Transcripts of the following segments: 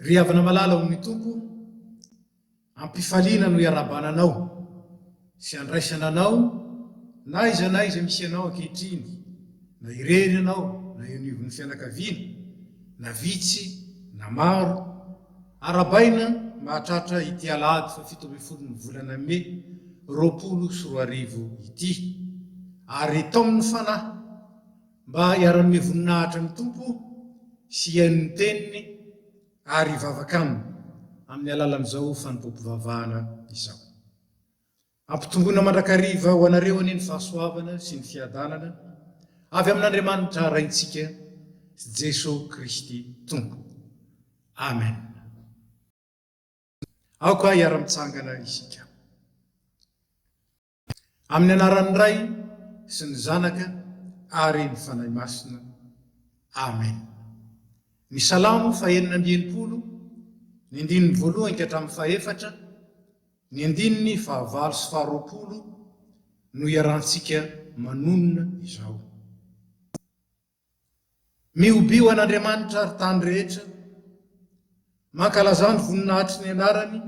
ry havana malala amin'ny tompo ampifaliana no iarabananao sy andraisana anao na iza misy anao ankehitriny na irery anao na ionivon'ny fianakaviana na vitsy na maro arabaina mahatratra ity alahady fa 17 volana May 2024 ity ary tao amin'ny fanahy mba hiara-nome voninahitra ny tompo sy hiain'ny teniny ary hivavaka aminy amin'ny alalan'izao fanompoam-pivavahana izao. Ampitongona mandrakariva ho anareo anie ny fahasoavana sy ny fiadanana avy amin'Andriamanitra raintsika sy Jesosy Kristy tompo. Amen. Aoka hiara-mitsangana isika. Amin'ny anaran'ny Ray sy ny Zanaka ary ny Fanahy Masina. Amen. Ny Salamo 490, ny andininy 1 ka hatramin'ny 4, ny andininy 9 sy 20 no iarantsika manonona izao. Miobio an'Andriamanitra ary tany rehetra, mankalaza ny voninahitry ny anarany,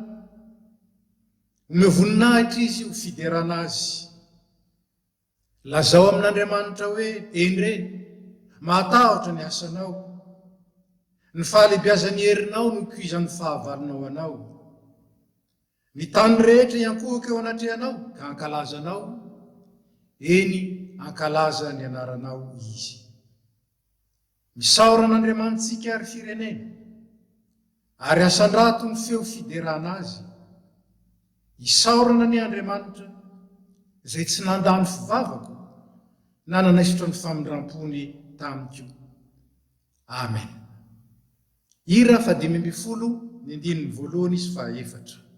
omeo voninahitra izy ho fiderana azy. Lazao amin'Andriamanitra hoe endre, mahatahotra ny asanao, ny fahalebiazany herinao no kuizan'ny fahavalonao anao. Ny tany rehetra iankohaka eo anatrehanao ka ankalazanao, eny ankalaza ny anaranao izy. Misaora an'Andriamanitsika ary firenena, ary asandrato ny feo fiderana azy. Isaorana ny Andriamanitra izay tsy nandany fivavako na nanaisotra ny famindram-pony tamiko. Amen. Hira 520, ny andininy 1 sy 4.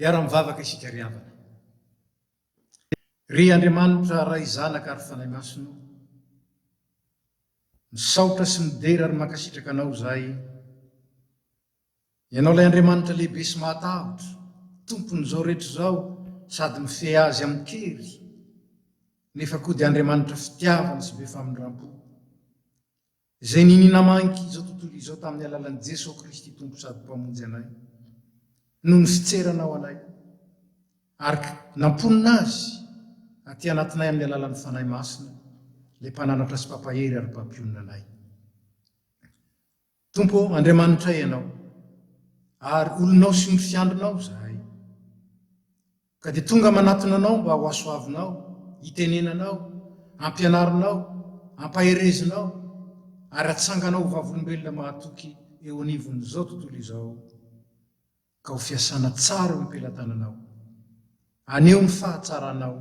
Iara-mivavaka isika ry havana. Ry Andriamanitra Ray, Zanaka ary Fanahy Masina, misaotra sy midera ary mankasitraka anao zahay. Ianao ilay Andriamanitra lehibe sy mahatahotra, tompon'izao rehetra izao sady mifehy azy amin'ny kery, nefa koa dia Andriamanitra fitiavana sy be famindram-po, izay nininamanky izao tontolo izao tamin'ny alalan'i Jesosy Kristy tompo sady mpamonjy anay, no ny fitseranao anay, ary namponina azy aty anatinay amin'ny alalan'ny Fanahy Masina, ilay mpananatra sy mpampahery ary mpampionona anay. Tompo, Andriamanitra ianao, ary olonao sy ny fiandronao zahay, ka dia tonga manatona anao mba ho asoavinao, hitenenanao, ampianarinao, ampaherezinao, ary atsanganao vavolombelona mahatoky eo anivon'izao tontolo izao, ka ho fiasana tsara eo am-pelatananao, aneo ny fahatsaranao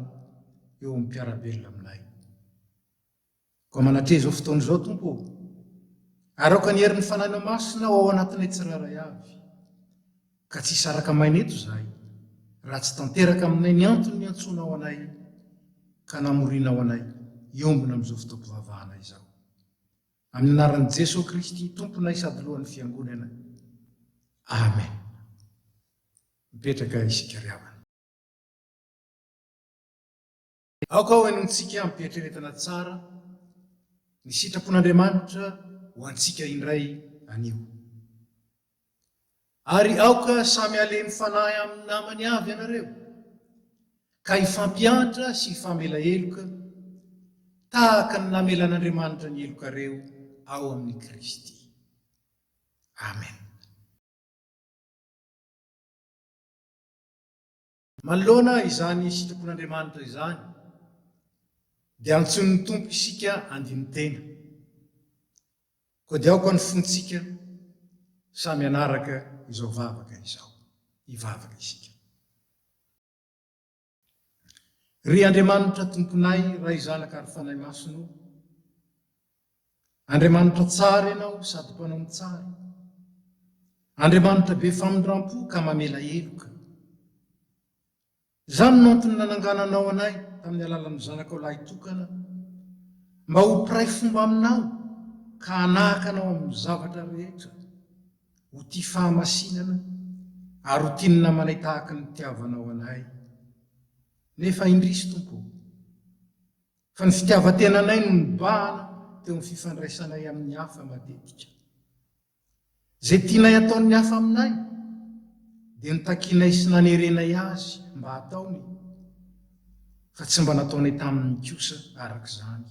eo amin'ny mpiarabelona aminay. Koa manatre izao fotoana izao tompo, ary aoka ny herin'ny Fanahy Masina ao anatinay tsiraray avy, ka tsy hisaraka maineto zahay raha tsy tanteraka aminay ny antony ny antsonao anay ka namorinao anay iombona amin'izao fotoam-pivavahana izao. Amin'ny anaran'i Jesosy Kristy tomponay sady lohan'ny fiangonana. Amen. Mipetraka isika ryavana. Aoka ao enontsika mipetreretana tsara ny sitrapon'Andriamanitra ho antsika indray anio. Ary aoka samy alemy fanahy amin'ny namany avy ianareo, ka ifampianatra sy ifamela heloka tahaka ny namelan'Andriamanitra ny helokareo ao amin'ny Kristy. Amen. Manoloana izany sitrapon'Andriamanitra izany, dia antson'ny tompo isika andiny tena. Koa dia aoka ny fontsika samy anaraka izao vavaka izao. Ivavaka isika. Ry Andriamanitra tomponay, ray zanaka ary fanahy masino, Andriamanitra tsara ianao sady mpanao ny tsara. Andriamanitra be famindrampo ka mamela heloka. Izany no antony nanangananao anay tamin'ny alalan'ny zanakao lahy tokana, mba ho piray fomba aminao ka hanakanao amin'ny zavatra rehetra, ho tia fahamasinana ary ho tiany namanay tahaka ny tiavanao anay. Nefa indrisy tompo, fa ny fitiavan-tenanay no nibahana teo amin'ny fifandraisanay amin'ny hafa matetika. Izay tianay ataon'ny hafa aminay dia nitakianay sy nanerenay azy mba hataony, fa tsy mba nataonay tamin'ny kosa arak'izany.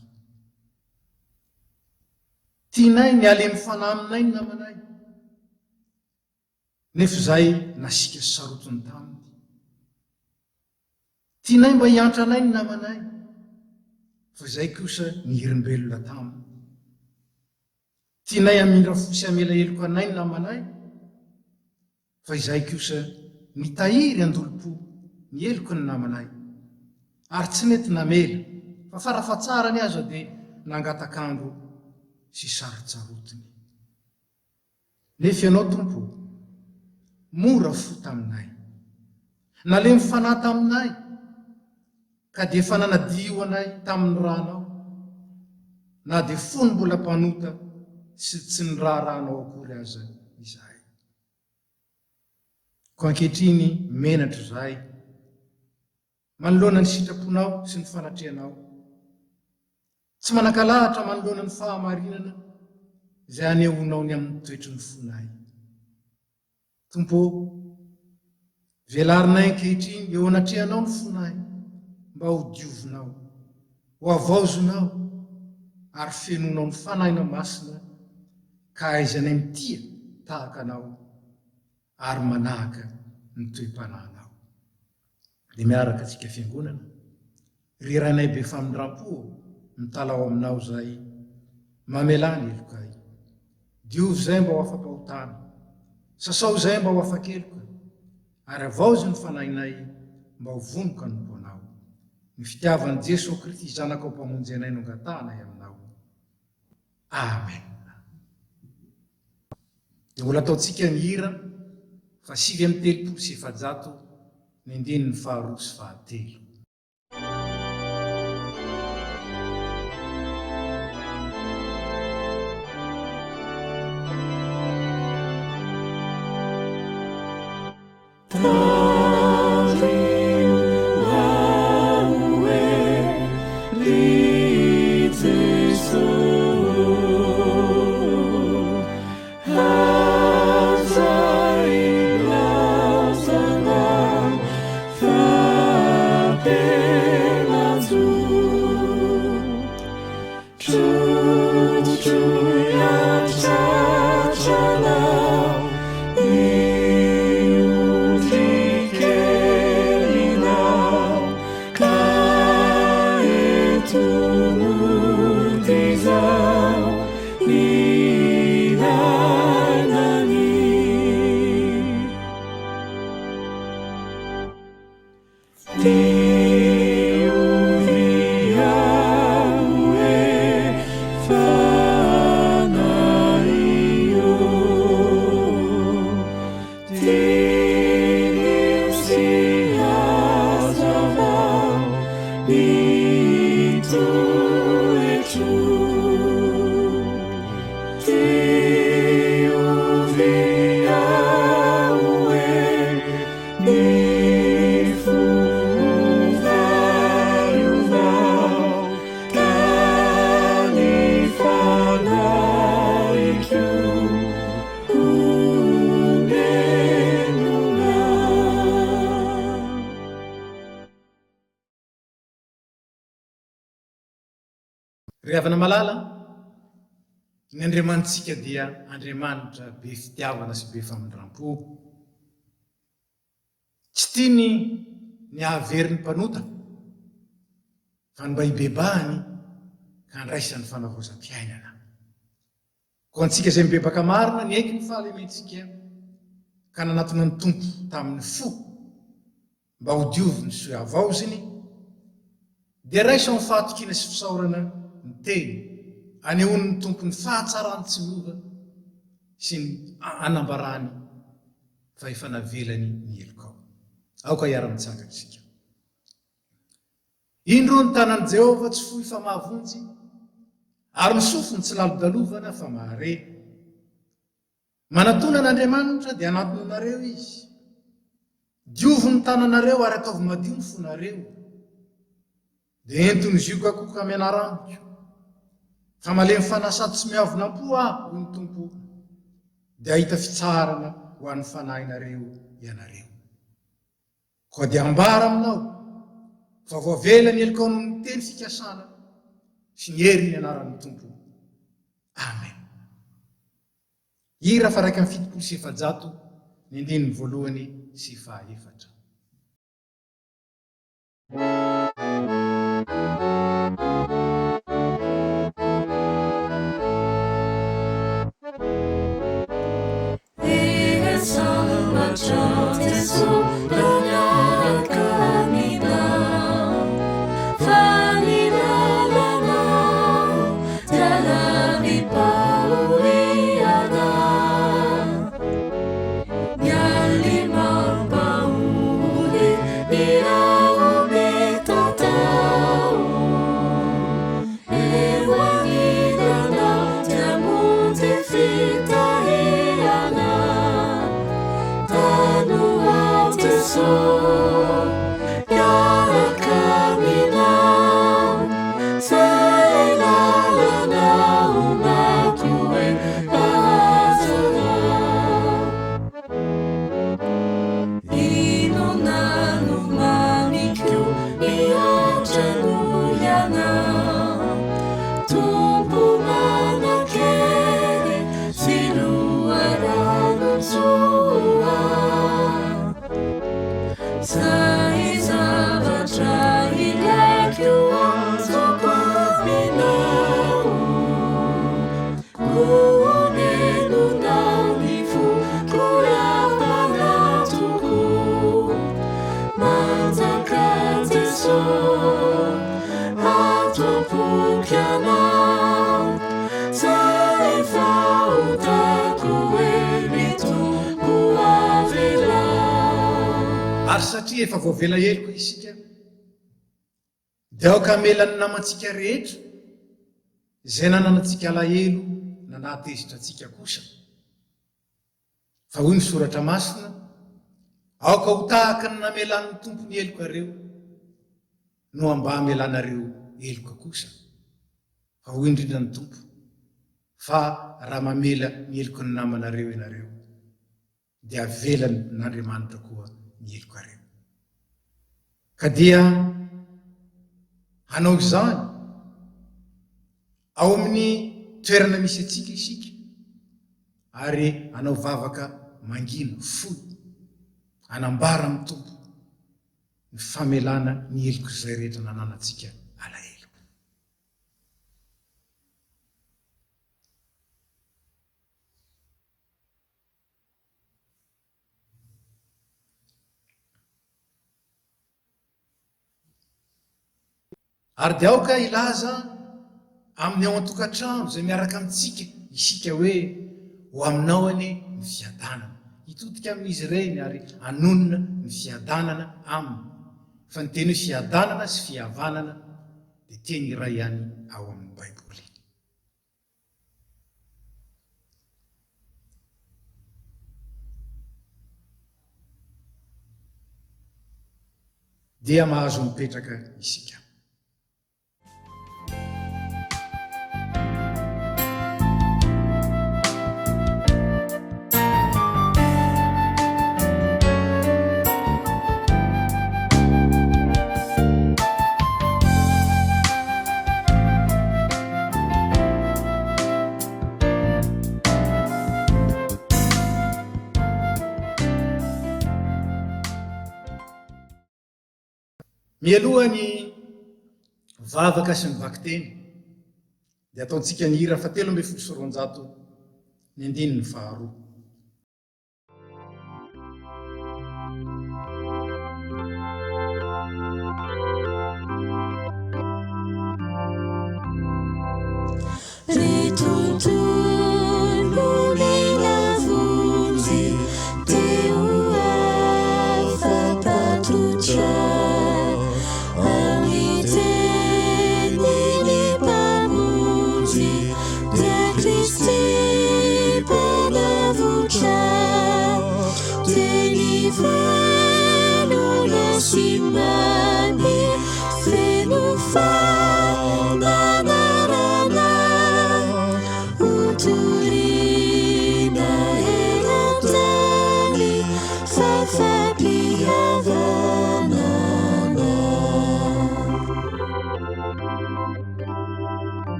Tianay ny alemy fanahy aminay ny namanay, nefa izay nasika sy sarotiny taminy. Tianay mba hiantra anay ny namanay, fa izay kosa niherim-belona taminy. Tianay hamindra fosy hamela heloka anay ny namanay, fa izay kosa nitahiry andolo-po ny heloka ny namanay, ary tsy mety namela, fa farafahatsarany aza dia nangatakandro sy saritsarotiny. Nefa ianao tompo, mora fo taminay, nalemy fanahy taminay, ka dia efa nanadio anay tamin'ny ranao, na dia fony mbola mpanota sy tsy ny raharanao akory aza izahay. Ko ankehitriny menatra izahay, manoloana ny sitraponao sy ny fanatrehanao, tsy manankalahatra manoloana ny fahamarinana izay anehoanao ny amin'ny toetry ny fonay. Tompo, velarinay ankehitriny eo anatrehanao ny fonay, mba ho diovinao, ho avaozonao, ary fenonao ny fanahyna masina, ka aizanay mitia tahaka anao ary manahaka ny toe-panahinao. Dia miaraka antsika fiangonana, ry rainay be famindrampo mitalao aminao izay, mamelany helokay. Diovy izay mba ho afa-pahotana, sasao izay mba ho afa-keloka, ary avaozy ny fanahinay mba ho vonoka ny mponao. Ny fitiavan'i Jesosy Kristy zanakao mpamonjy anay no angatanay aminao. Amen. Dia mbola ataontsika ny hira fa 5telopolo sy 700 ny andininy 2 sy 3. True, ry havana malala ny andriamanitsika dia andriamanitra be fitiavana sy be famindram-po tsy tiany ny ahaverin'ny mpanota fa ny mba hibebahany ka andraisany fanavozam-piainana ko antsika izay mibebaka marina ny aiky ny fahalementsika ka nanatona ny tompo tamin'ny fo mba ho dioviny sy avaoziny dia raisa ny fahatokiana sy fisaorana ny teny anehoany ny tompony fahatsarany tsy miova sy ny anambarany fa efa navelany ny elokao aoka hiara-mitsanganytsika indro ny tanan'i Jehovah tsy fohy fa mahavonjy ary ny sofiny tsy lalo-dalovana fa mahare manatona n'Andriamanitra dia anatony anareo izy diovo ny tananareo ary ataovy madio ny fonareo dia entony zioka koka mianaramiko fa malemy fanasady tsy miavonam-po hoy ny tompo dia ahita fitsarana ho an'ny fanahinareo ianareo koa dia ambara aminao fa voavela ny elokao noho ny teny fikasana sy ny hery ny anaran'ny tompo amen hira fa raiky amin'ny fitopolo sy efajato ny andininy voalohany sy fahaefatra ary satria efa voavela heloka isika dia aoka melany namantsika rehetra izay nananantsika alahelo na nahatezitra antsika kosa fa hoy ny soratra masina aoka ho tahaka ny namelan'ny tompony eloka reo no amba melanareo eloka kosa fa hoy indrindra ny tompo fa raha mamela ny eloka ny namanareo ianareo dia avelany n'Andriamanitra koa ny elokareo ka dia hanao izany ao amin'ny toerana misy atsika isika ary hanao vavaka mangina foy anambara amin'ny tompo ny famelana ny eloko izay rehetra nananantsika alahelo ary dia aoka ilaza amin'ny ao an-tokantrano izay miaraka amintsika isika hoe ho aminao any ny fiadanana hitodika amin'izy ireny ary anonona ny fiadanana aminy fa ny teny hoe fiadanana sy fihavanana dia teny iray ihany ao amin'ny Baiboly dia mahazo mipetraka isika mialoha ny vavaka sy ny vakiteny dia ataontsika ny hira fa 3 ny andininy faharoa.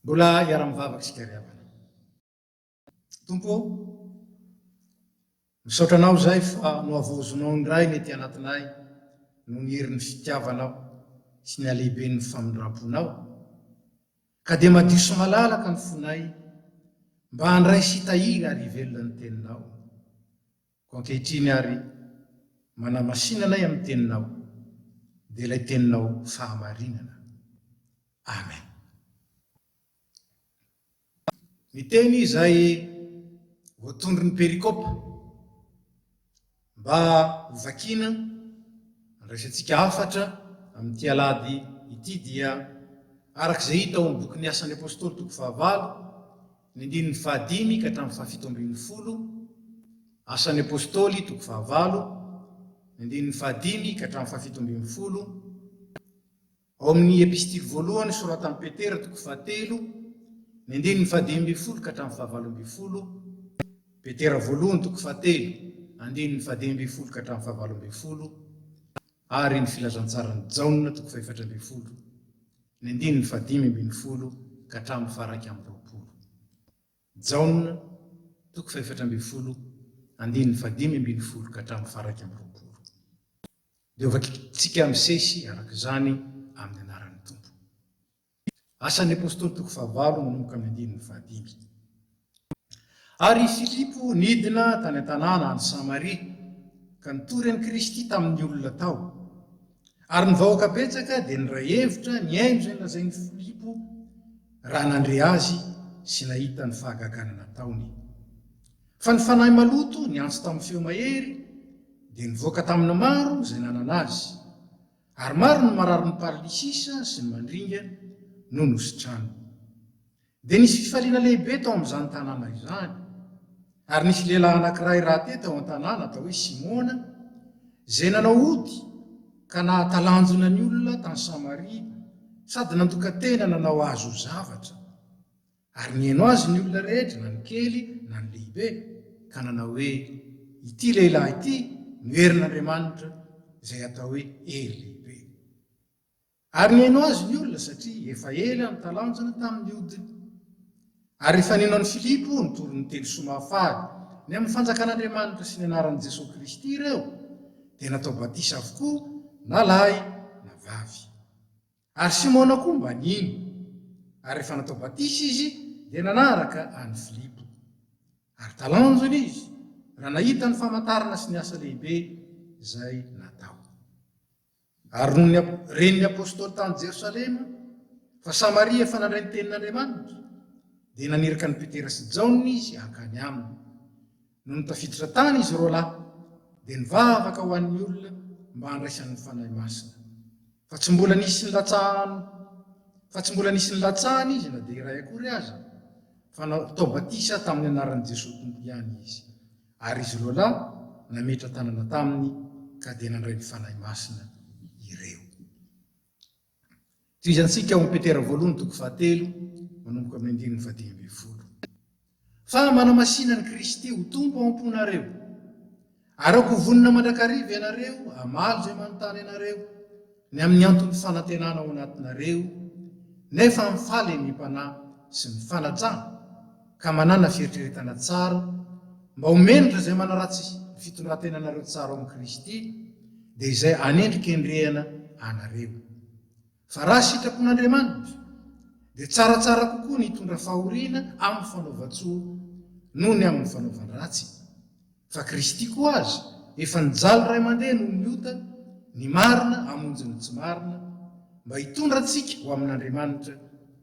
Mbola iara-mivavaka sika ry havana. Tompo, misaotra anao zay fa noavozonao indray ny ety anatinay no ny herin'ny fitiavanao sy ny alehiben'ny famindram-ponao, ka dia madio sy malalaka ny fonay mba handray sy hitahira ary hivelona ny teninao. Ko ankehitriny ary manamasinanay amin'ny teninao, dia ilay teninao fahamarinana. Amen. Ny teny izay voatondry ny perikopa mba hovakina andraisantsika hafatra amin'ity alady ity dia arak'izay hita ao amin'ny boky Asan'ny Apôstôly 9, ny 15 ka hatramin'ny 17. Asan'ny Apôstôly 9, ny 15 ka hatramin'ny 17. Ao amin'ny epistily voalohany soratan'i Petera 3, ny 15 ka hatramin'ny 17. Petera voalohany 3, 15 ka hatramin'ny 17. Ary ny filazantsarany Jaona 4, ny 15 ka hatramin'ny 20. Jaona 4, 15 ka hatramin'ny 20. Dia ovakitsika misesy arak'izany amin'ny anaran'ny Tompo. Asan'ny Apôstôly 9 manomboka amin'ny 15. Ary Filipo nidina tany an-tanàna any Samaria ka nitory an'i Kristy tamin'ny olona tao. Ary ny vahoaka betsaka dia niray hevitra ny haino izay nolazain'i Filipo raha nandre azy sy nahita ny fahagagana nataony. Fa ny fanahy maloto ny antso tamin'ny feo mahery dia nivoaka tamina maro izay nanana azy, ary maro ny marary ny parlisisa sy ny mandringa no nositrano. Dia nisy fifaliana lehibe tao amin'izany tanàna izany, ary nisy lehilahy anankiray raha te tao an-tanàna atao hoe Simona, izay nanao ody ka nahatalanjona ny olona tany Samaria sady nandoka tena nanao azo zavatra. Ary nihaino azy ny olona rehetra, na ny kely na ny lehibe, ka nanao hoe ity lehilahy ity no herin'Andriamanitra izay atao hoe hery lehibe. Ary nihaino azy ny olona satria efa ela nitalanjona tamin'ny odiny. Ary efa nino an'i Filipo nitory ny teny somafaly ny amin'ny fanjakan'Andriamanitra sy ny anaran'i Jesosy Kristy ireo, dia natao batisa avokoa na lahy na vavy. Ary Simona koa mba nino, ary efa natao batisa izy dia nanaraka any Filipo. Ary talanjona izy raha nahita ny famantarana sy ny asa lehibe izay natao. Ary noho ren'ny apôstôly tany Jerosalema fa Samaria efa nandray ny tenin'Andriamanitra, dia naniraka ny Petera sy Jaona izy hankany aminy. No nitafiditra tany izy roa lahy, dia nivavaka ho an'ny olona mba handraisan'ny fanahy masina. Fa tsy mbola nisy ny latsahany izy na dia iray akory aza, fa natao batisa tamin'ny anaran'i Jesosy ihany izy. Ary izy roa lahy nametra tanana taminy ka dia nandray ny fanahy masina ireo. Toizantsika ao amin'ny Petera voalohany 3, manomboka amin'ny 15. Fa manamasina ny Kristy ho tompo ao am-ponareo, ary aoko vonina mandrakariva ianareo amaly izay manontany ianareo ny amin'ny antony fanantenana ao anatinareo, nefa mifaly amin'ny mpanahy sy ny fanajana, ka manana fieritreretana tsara mba homenitra zay manaratsy fitondrantenanareo tsara ao amin'i Kristy dia izay anendrika endrehana anareo. Fa raha sitrapon'Andriamanitra dia tsaratsara kokoa ny hitondra fahoriana amin'ny fanaovan-tsoa noho ny amin'ny fanaovan-dratsy. Fa Kristy koa azy efa nijaly ray aman-deha noho ny ota ny marina hamonjy ny tsy marina mba hitondra antsika ho amin'Andriamanitra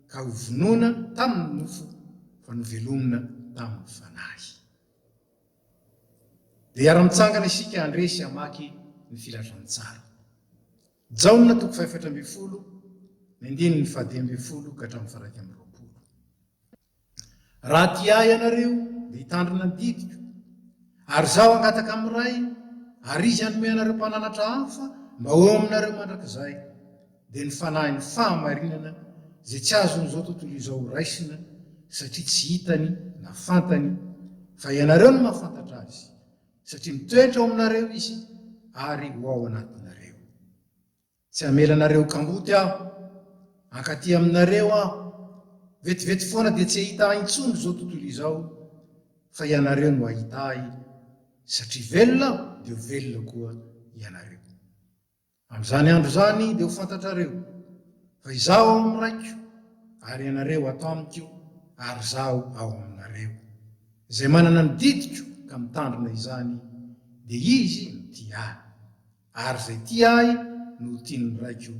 ka ho vonoina tamin'ny nofo fa novelomina tamin'ny fanahy. Dia hiara-mitsangana isika andresy hamaky ny filazantsara. Jaona 5:20, ny 9:10 ka hatramin'ny 1:20. Raha ty ahy ianareo dia hitandrina ny didiko, ary zaho angataka amin'ny ray, ary izy hanome anareo mpananatra hafa mba ho eo aminareo mandrakizay, dia ny fanahy ny fahamarinana zay tsy azon'izao tontolo izao raisina satria tsy hitany na fantany, fa ianareo no mahafantatra azy satria mitoetra ao aminareo izy ary ho ao anatinareo. Tsy hamelanareo kamboty aho, hankaty aminareo aho, vetivety foana dia tsy hahita ahy intsony zao tontolo izao, fa ianareo no hahita ahy satria velona aho dia ho velona koa ianareo. Amin'izany andro zany dia ho fantatrareo fa izaho ao amin'ny raiko ary ianareo atao amiko ary zaho ao aminareo. Izay manana ny didiko ka mitandrina izany dia izy no tia ahy, ary izay tia ahy no tiany ny raiko,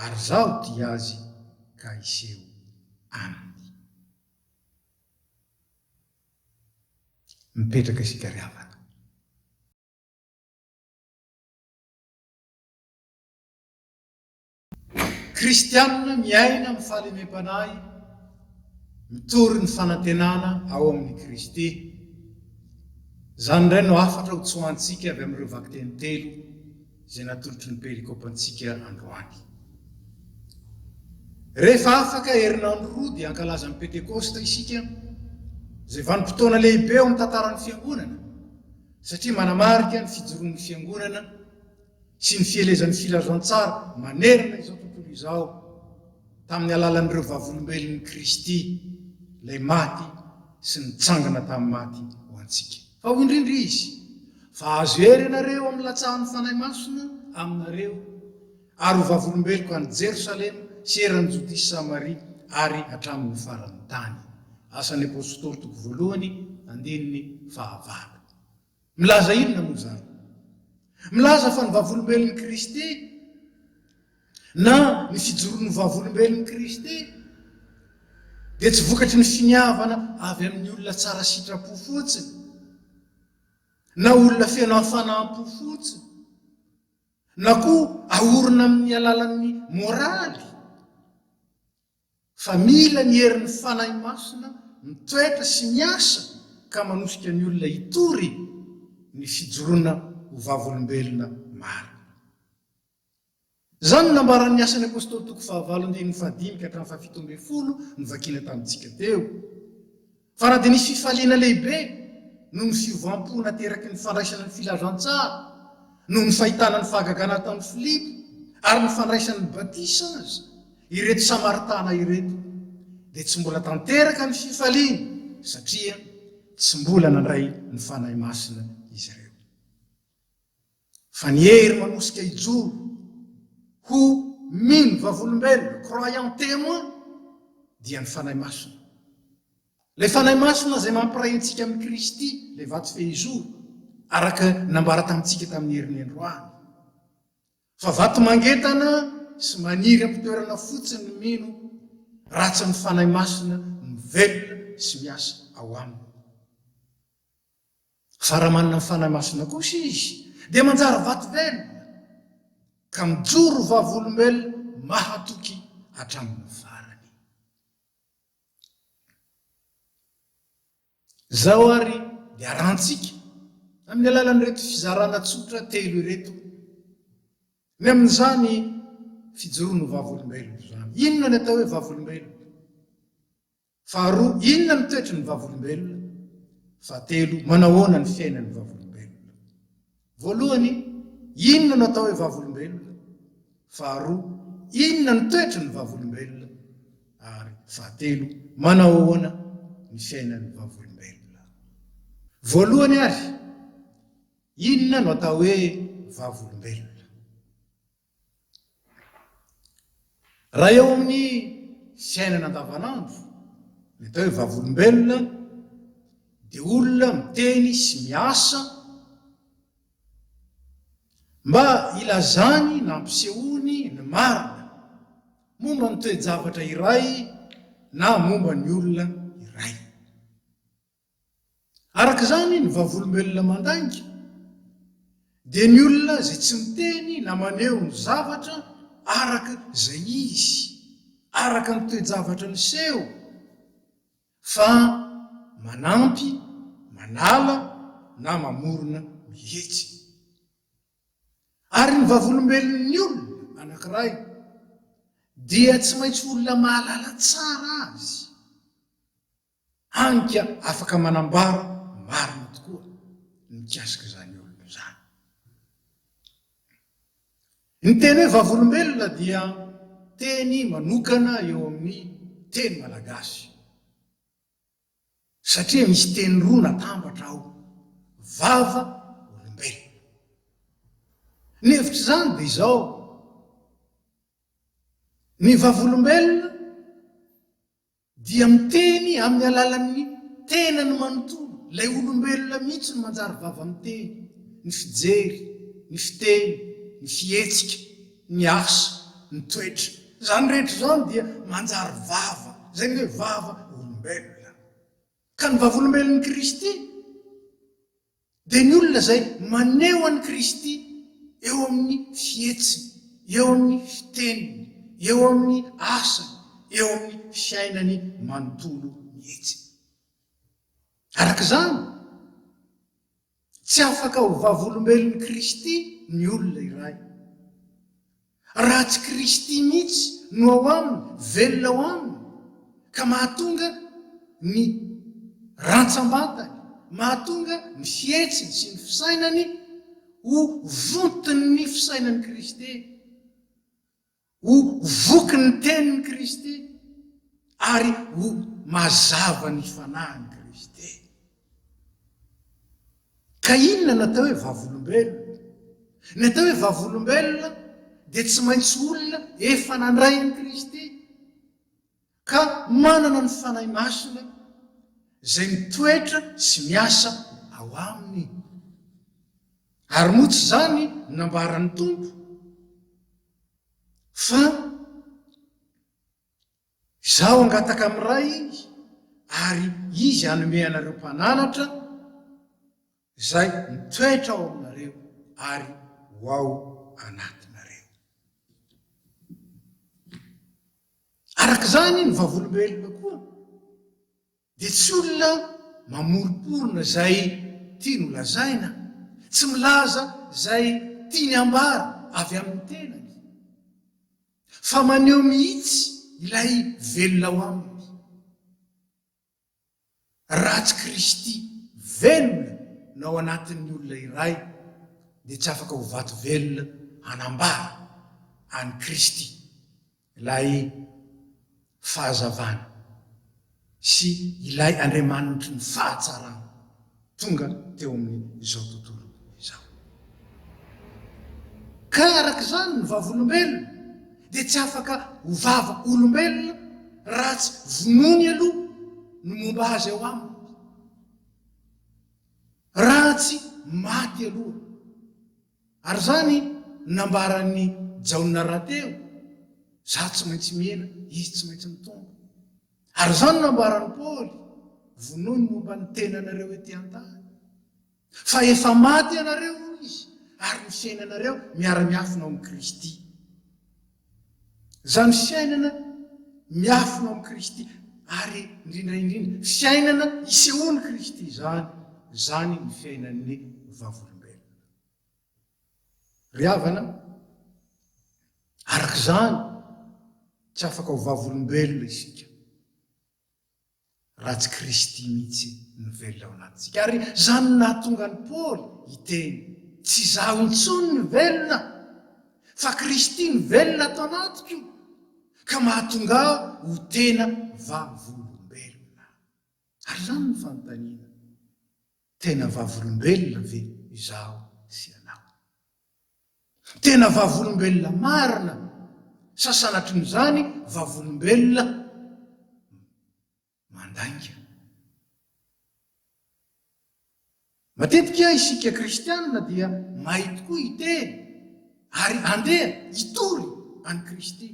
ary zaho tia azy ka iseho aminy. Mipetraka isika ry havana. Kristianina miaina amin'ny fahalemem-panahy, mitory ny fanantenana ao amin'ny Kristy. Zany indray no afatra ho tsoantsika avy amin'ireo vakiteny telo izay natolotry ny perikôpantsika androany. Rehefa afaka herinandro roa dia hankalaza amin'ny Pentekosta isika, izay vanim-potoana lehibe ao amin'ny tantaran'ny fiangonana, satria manamarika ny fijoroan'ny fiangonana sy ny fielezan'ny filazantsara manerana izao tontolo izao tamin'ny alalan'ireo vavolombelon'ny Kristy, ilay maty sy nitsangana tamin'ny maty ho antsika. Fa ho indrindra izy fa azo hery ianareo amin'ny latsahan'ny fanahy masina aminareo, ary ho vavolombeloko any Jerosalema sy eran'ny Jodisy sy Samaria ary hatramin'ny faran'ny tany. Asan'ny Apôstôly 2:9. Milaza inona moa zany? Milaza fa ny vavolombelon'ny Kristy na ny fijoroan'ny vavolombelon'ny Kristy dia tsy vokatry ny finiavana avy amin'ny olona tsara sitrapo fotsiny na olona feno hafanampo fotsiny na koa ahorona amin'ny alalan'ny moraly, fa mila ny herin'ny fanahy masina mitoetra sy miasa ka manosika ny olona hitory ny fijoroana ho vavolombelona maro. Zany nambaran'ny asan'ny Apôstôly 2:9 ka hatramin'ny 17 novakiana tamintsika teo. Fa raha dia nisy fifaliana lehibe noho ny fiovam-po nateraky ny fandraisana ny filazantsara, noho ny fahitana ny fahagagana tamin'ny Filipo ary ny fandraisan'ny batisa azy ireto Samaritana ireto, dia tsy mbola tanteraka ny fifaliana satria tsy mbola nandray ny fanahy masina izy ireo. Fa ny hery manosika ijoro ho mino vavolombelona, croyant témoin, dia ny fanahy masina. Ilay fanahy masina izay mampiray antsika amin'ny Kristy, ilay vato fehizoro, araka nambara tamintsika tamin'ny herin'ny androany. Fa vato mangetana sy maniry ampitoerana fotsiny ny mino, ratsy ny fanahy masina mivelona sy miasa ao aminy. Fa raha manana ny fanahy masina kosa izy dia manjary vato velona ka mijoro vavolombelona mahatoky hatramin'ny farany. Zao ary dia arantsika amin'ny alalan'ireto fizarana tsotra telo ireto, ny amin'izany fijoroano vavolombelona zany. Inona ny atao hoe vavolombelona? Faharoa, inona ny toetry ny vavolombelona? Fahatelo, manahoana ny fiainan'ny vavolombelona? Voalohany, inona no atao hoe vavolombelona? Faharoa, inona ny toetry ny vavolombelona? Ary fahatelo, manahoana ny ny fiainan'ny vavolombelona. Voalohany ary, inona no atao hoe vavolombelona? Raha eo amin'ny fiainana andavanandro, ny atao hoe vavolombelona dia olona miteny sy miasa mba ilazany na ampisehoany ny marina momba ny toe-javatra iray na momba ny olona iray. Araka izany ny vavolombelona mandainga dia ny olona izay tsy miteny na maneho ny zavatra araka izay izy, araka ny toe-javatra niseho, fa manampy, manala na mamorona mihitsy. Ary ny vavolombelon'ny olona anankiray dia tsy maintsy olona mahalala tsara azy, anka afaka manambara marina tokoa ny mikasika izany olona izany. Ny teny hoe vavolombelona dia teny manokana eo amin'ny teny malagasy, satria misy teny roa natambatra ao: vava olombelona. Ny hevitra izany dia izao: ny vavolombelona dia miteny amin'ny alalan'ny tenany manontolo. Ilay olombelona mihitsy no manjary vava miteny, ny fijery, ny fiteny, ny fihetsika, ny asa, ny toetra. Izany rehetra izany dia manjary vava, izay ny hoe vava olombelona. Ka ny vavolombelon'ny Kristy dia ny olona izay maneho an'i Kristy eo amin'ny fihetsiny, eo amin'ny fiteniny, eo amin'ny asany, eo amin'ny fiainany manontolo mihitsy. Araka izany, tsy afaka ho vavolombelon'i Kristy ny olona iray raha tsy Kristy mihitsy no ao aminy, velona ao aminy, ka mahatonga ny rantsambatany, mahatonga ny fihetsiny sy ny fisainany ho vontiny fisainan'i Kristy, ho voky ny tenin'i Kristy, ary ho mazava ny fanahin'i Kristy. Ka inona natao hoe vavolombelona? Ny atao hoe vavolombelona dia tsy maintsy olona efa nandray an'i Kristy, ka manana ny fanahy masina izay mitoetra sy miasa ao aminy. Ary moa tsy izany nambaran'ny Tompo, fa izaho angataka amin'ray izy, ary izy hanome anareo mpananatra izay mitoetra ao aminareo ary ho ao anatinareo. Araka izany ny vavolombelona koa dia tsy olona mamoroporona izay tia no lazaina, tsy milaza izay tia ny ambara avy amin'ny tenany, fa maneho mihitsy ilay velona ao aminy. Raha tsy Kristy velona no ao anatin'ny olona iray, dia tsy afaka ho vato velona hanambara any Kristy ilay fahazavana sy ilay Andriamanitra ny fahatsarana tonga teo amin'izao tontolo izao. Ka araka izany ny vavolombelona dia tsy afaka ho vava olombelona raha tsy vonony aloha no momba azy ao aminy, raha tsy maty aloha. Ary izany nambaran'ny Jaona rahateo: izaho tsy maintsy miaina, izy tsy maintsy mitombo. Ary izany nambaran'ny Paoly: vonony momba ny tenanareo ety an-tany, fa efa maty ianareo izy, ary ny fiainanareo miara-miafina ao amin'ny Kristy. Izany fiainana miafina ao amin'ny Kristy, ary indrindraindrindra fiainana isehoany Kristy izany ny fiainan'ny vavolombelona. Ry havana, araka izany tsy afaka ho vavolombelona isika raha tsy Kristy mihitsy ny velona ao anatintsika. Ary izany nahatonga ny Paoly hiteny: tsy izaho intsony ny velona, fa Kristy ny velona ato anatiko, ka mahatonga aho ho tena vavolombelona. ary zany ny fanontaniana, tena vavolombelona ve izaho sy anao? Tena vavolombelona marina sa sanatrin'izany vavolombelona mandainga? Matetika isika kristianina dia mahay tokoa iteny ary andeha hitory any Kristy.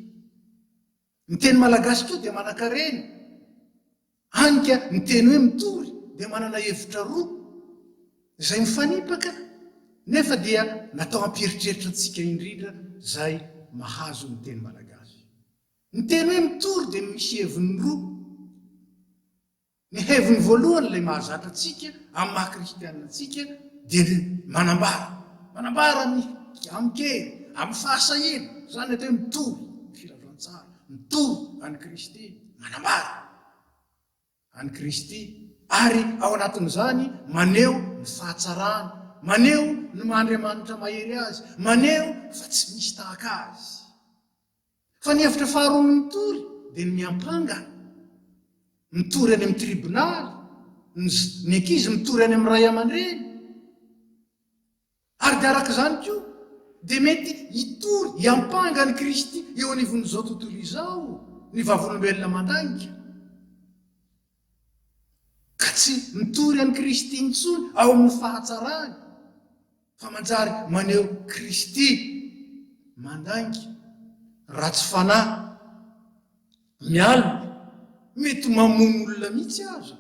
Ny teny malagasy koa dia manan-karena, hanika ny teny hoe mitory dia manana hevitra roa izay mifanipaka, nefa dia natao hampieritreritry antsika indrindra zay mahazo ny teny malagasy. Ny teny hoe mitory dia misy heviny roa. Ny heviny voalohany ilay mahazatra antsika amin'ny maha-kristianina antsika dia manambara amin'ny kely, amin'ny fahasahina, zany atao hoe mitory firavrantsara, mitory any Kristy, manambara any Kristy, ary ao anatin'izany maneho ny fahatsarany, maneho ny Andriamanitra mahery azy, maneho fa tsy misy tahaka azy. Fa ny hevitra faharoa ny mitory dia ny miampanga, mitory any amin'ny tribonaly, ny ankizy mitory any amin'ny ray aman-dreny. Ary dia araka izany koa dia mety hitory hiampanga ny Kristy eo anivon'izao tontolo izao, ny vavolombelona mandainga, ka tsy mitory any Kristy intsony ao amin'ny fahatsarany, fa manjary maneho Kristy mandainga. Raha tsy fanahy mialina, mety mamono olona mihitsy aza.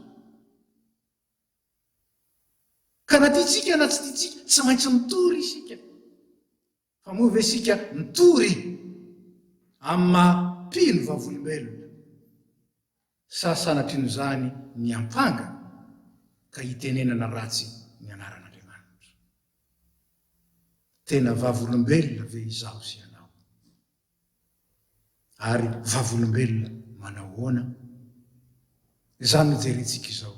Ka na tiatsika na tsy tiatsika, tsy maintsy mitory isika. Fa moa ve isika mitory amin'ny mampino vavolombelona, sa sanatrin'izany ny ampanga ka hitenenana ratsy ny anaran'Andriamanitra? Tena vavolombelona ve izaho sy anao? Ary vavolombelona manao hoana? Izany no jerentsika izao,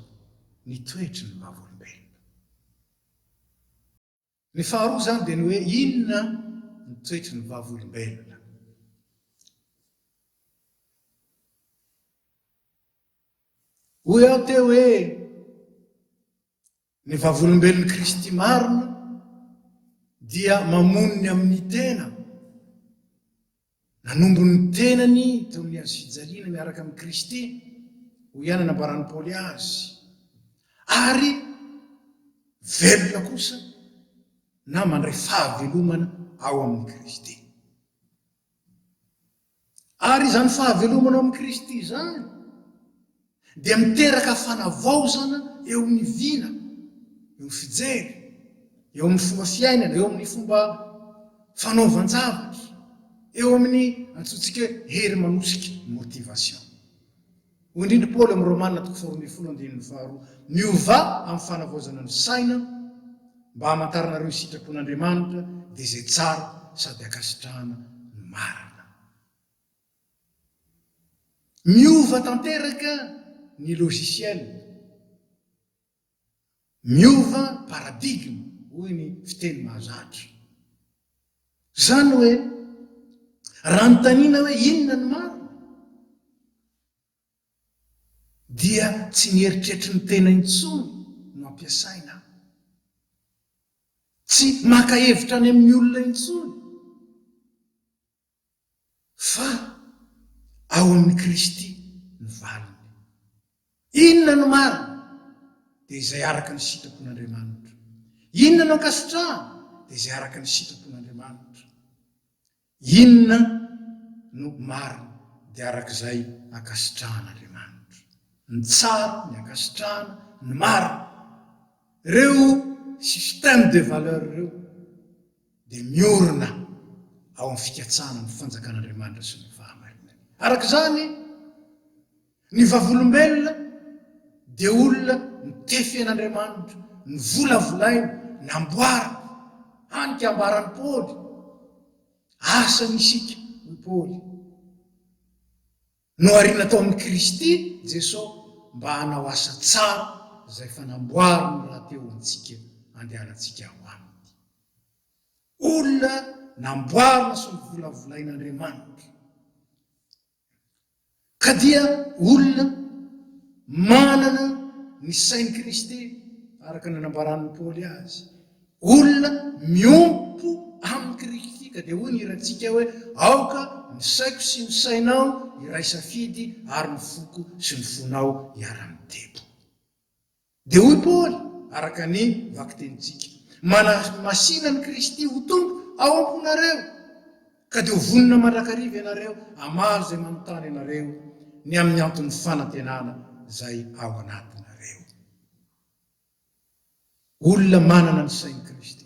ny toetry ny vavolombelona. Ny faharoa zany dia ny hoe inona ny toetry ny vavolombelona? Hoy aho teo hoe ny vavolombelon'ny Kristy marina dia mamonony amin'ny tena, nanombo ny tenany teo amin'ny azy fijaliana miaraka amin'ny Kristy, ho ihany anambarany Paoly azy, ary velona kosa na mandray fahavelomana ao amin'ny Kristy. Ary izany fahavelomana ao amin'ny Kristy izany dia miteraka fanavaozana eo amin'ny vina, eo amin'ny fijery, eo amin'ny fomba fiainana, eo amin'ny fomba fanaovan-javatra, eo amin'ny antsointsika hery manosika motivation. Ho indrindra Paoly amin'ny Romanina 4:12, miova amin'ny fanavaozana ny saina mba hamantaranareo ny sitrapon'Andriamanitra dia izay tsara sady akasitrahana ny marina. Miova tanteraka ny logiciel, miova paradigme, hoy ny fiteny mahazatra. Zany hoe raha notaniana hoe inona ny marina, dia tsy nieritreritry ny tena intsony no ampiasaina, tsy maka hevitra any amin'ny olona intsony, fa ao amin'ny Kristy ny valiny. Inona no marina? Dia izay araka ny sitrapon'Andriamanitra. Inona no ankasitrahana? Dia izay araka ny sitrapon'Andriamanitra. Inona no marina? Dia arak'izay ankasitrahan'Andriamanitra. Ny tsara, ny ankasitrahana, ny marina. Ireo système de valeur ireo dia miorina ao amin'ny fikatsana ny fanjakan'Andriamanitra sy ny fahamarinany. Arak'izany ny vavolombelona dia olona mitefy an'Andriamanitra, ny volavolaina, ny amboarina, hanika ambarany Paoly, asany isika ny Paoly. No ariana tao amin'ny Kristy Jesosy mba hanao asa tsara izay fanamboariny raha teo antsika andehanantsika ho aminy. Olona namboarina sy ny volavolain'Andriamanitra, ka dia olona manana ny sain'i Kristy araka ny nanambaran'ny Paoly azy. Olona miompo amin'ny Kristy ka dia hoy ny irantsika hoe aoka ny saiko sy ny sainao iray safidy ary ny foko sy ny fonao iara-mitebo. Dia hoy Paoly araka ny vakitenitsika masina ny Kristy ho tompo ao amponareo ka dia ho vonona mandrakariva ianareo amalo izay manontany ianareo ny amin'ny anton'ny fanantenana izay ao anatinareo. Olona manana ny sain'i Kristy.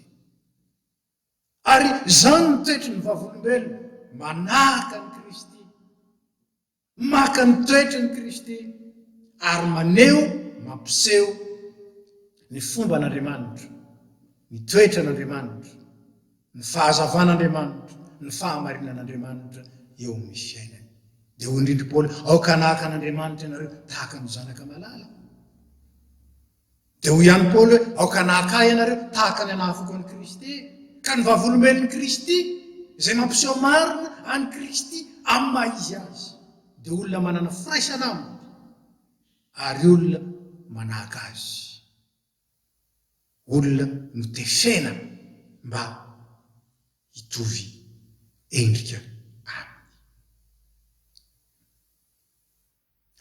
Ary zany ny toetry ny vavolombelona manahaka ny Kristy, maka ny toetry ny Kristy ary maneho mampiseho ny fomba n'Andriamanitra, ny toetra n'Andriamanitra, ny fahazavan'Andriamanitra, ny fahamarinan'Andriamanitra eo amin'ny fiainany. Dia hoy indrindra Paoly aoka hanahaka an'Andriamanitra ianareo tahaka ny zanaka malala. Dia hoy ihany Paoly hoe aoka hanahaka ahy ianareo tahaka ny anahafako an'i Kristy. Ka ny vavolombelon'ny Kristy izay mampiseho marina any Kristy amin'ny maha izy azy. Dia olona manana firaisana aminy ary olona manahaka azy. Olona notefena mba hitovy endrika aminy.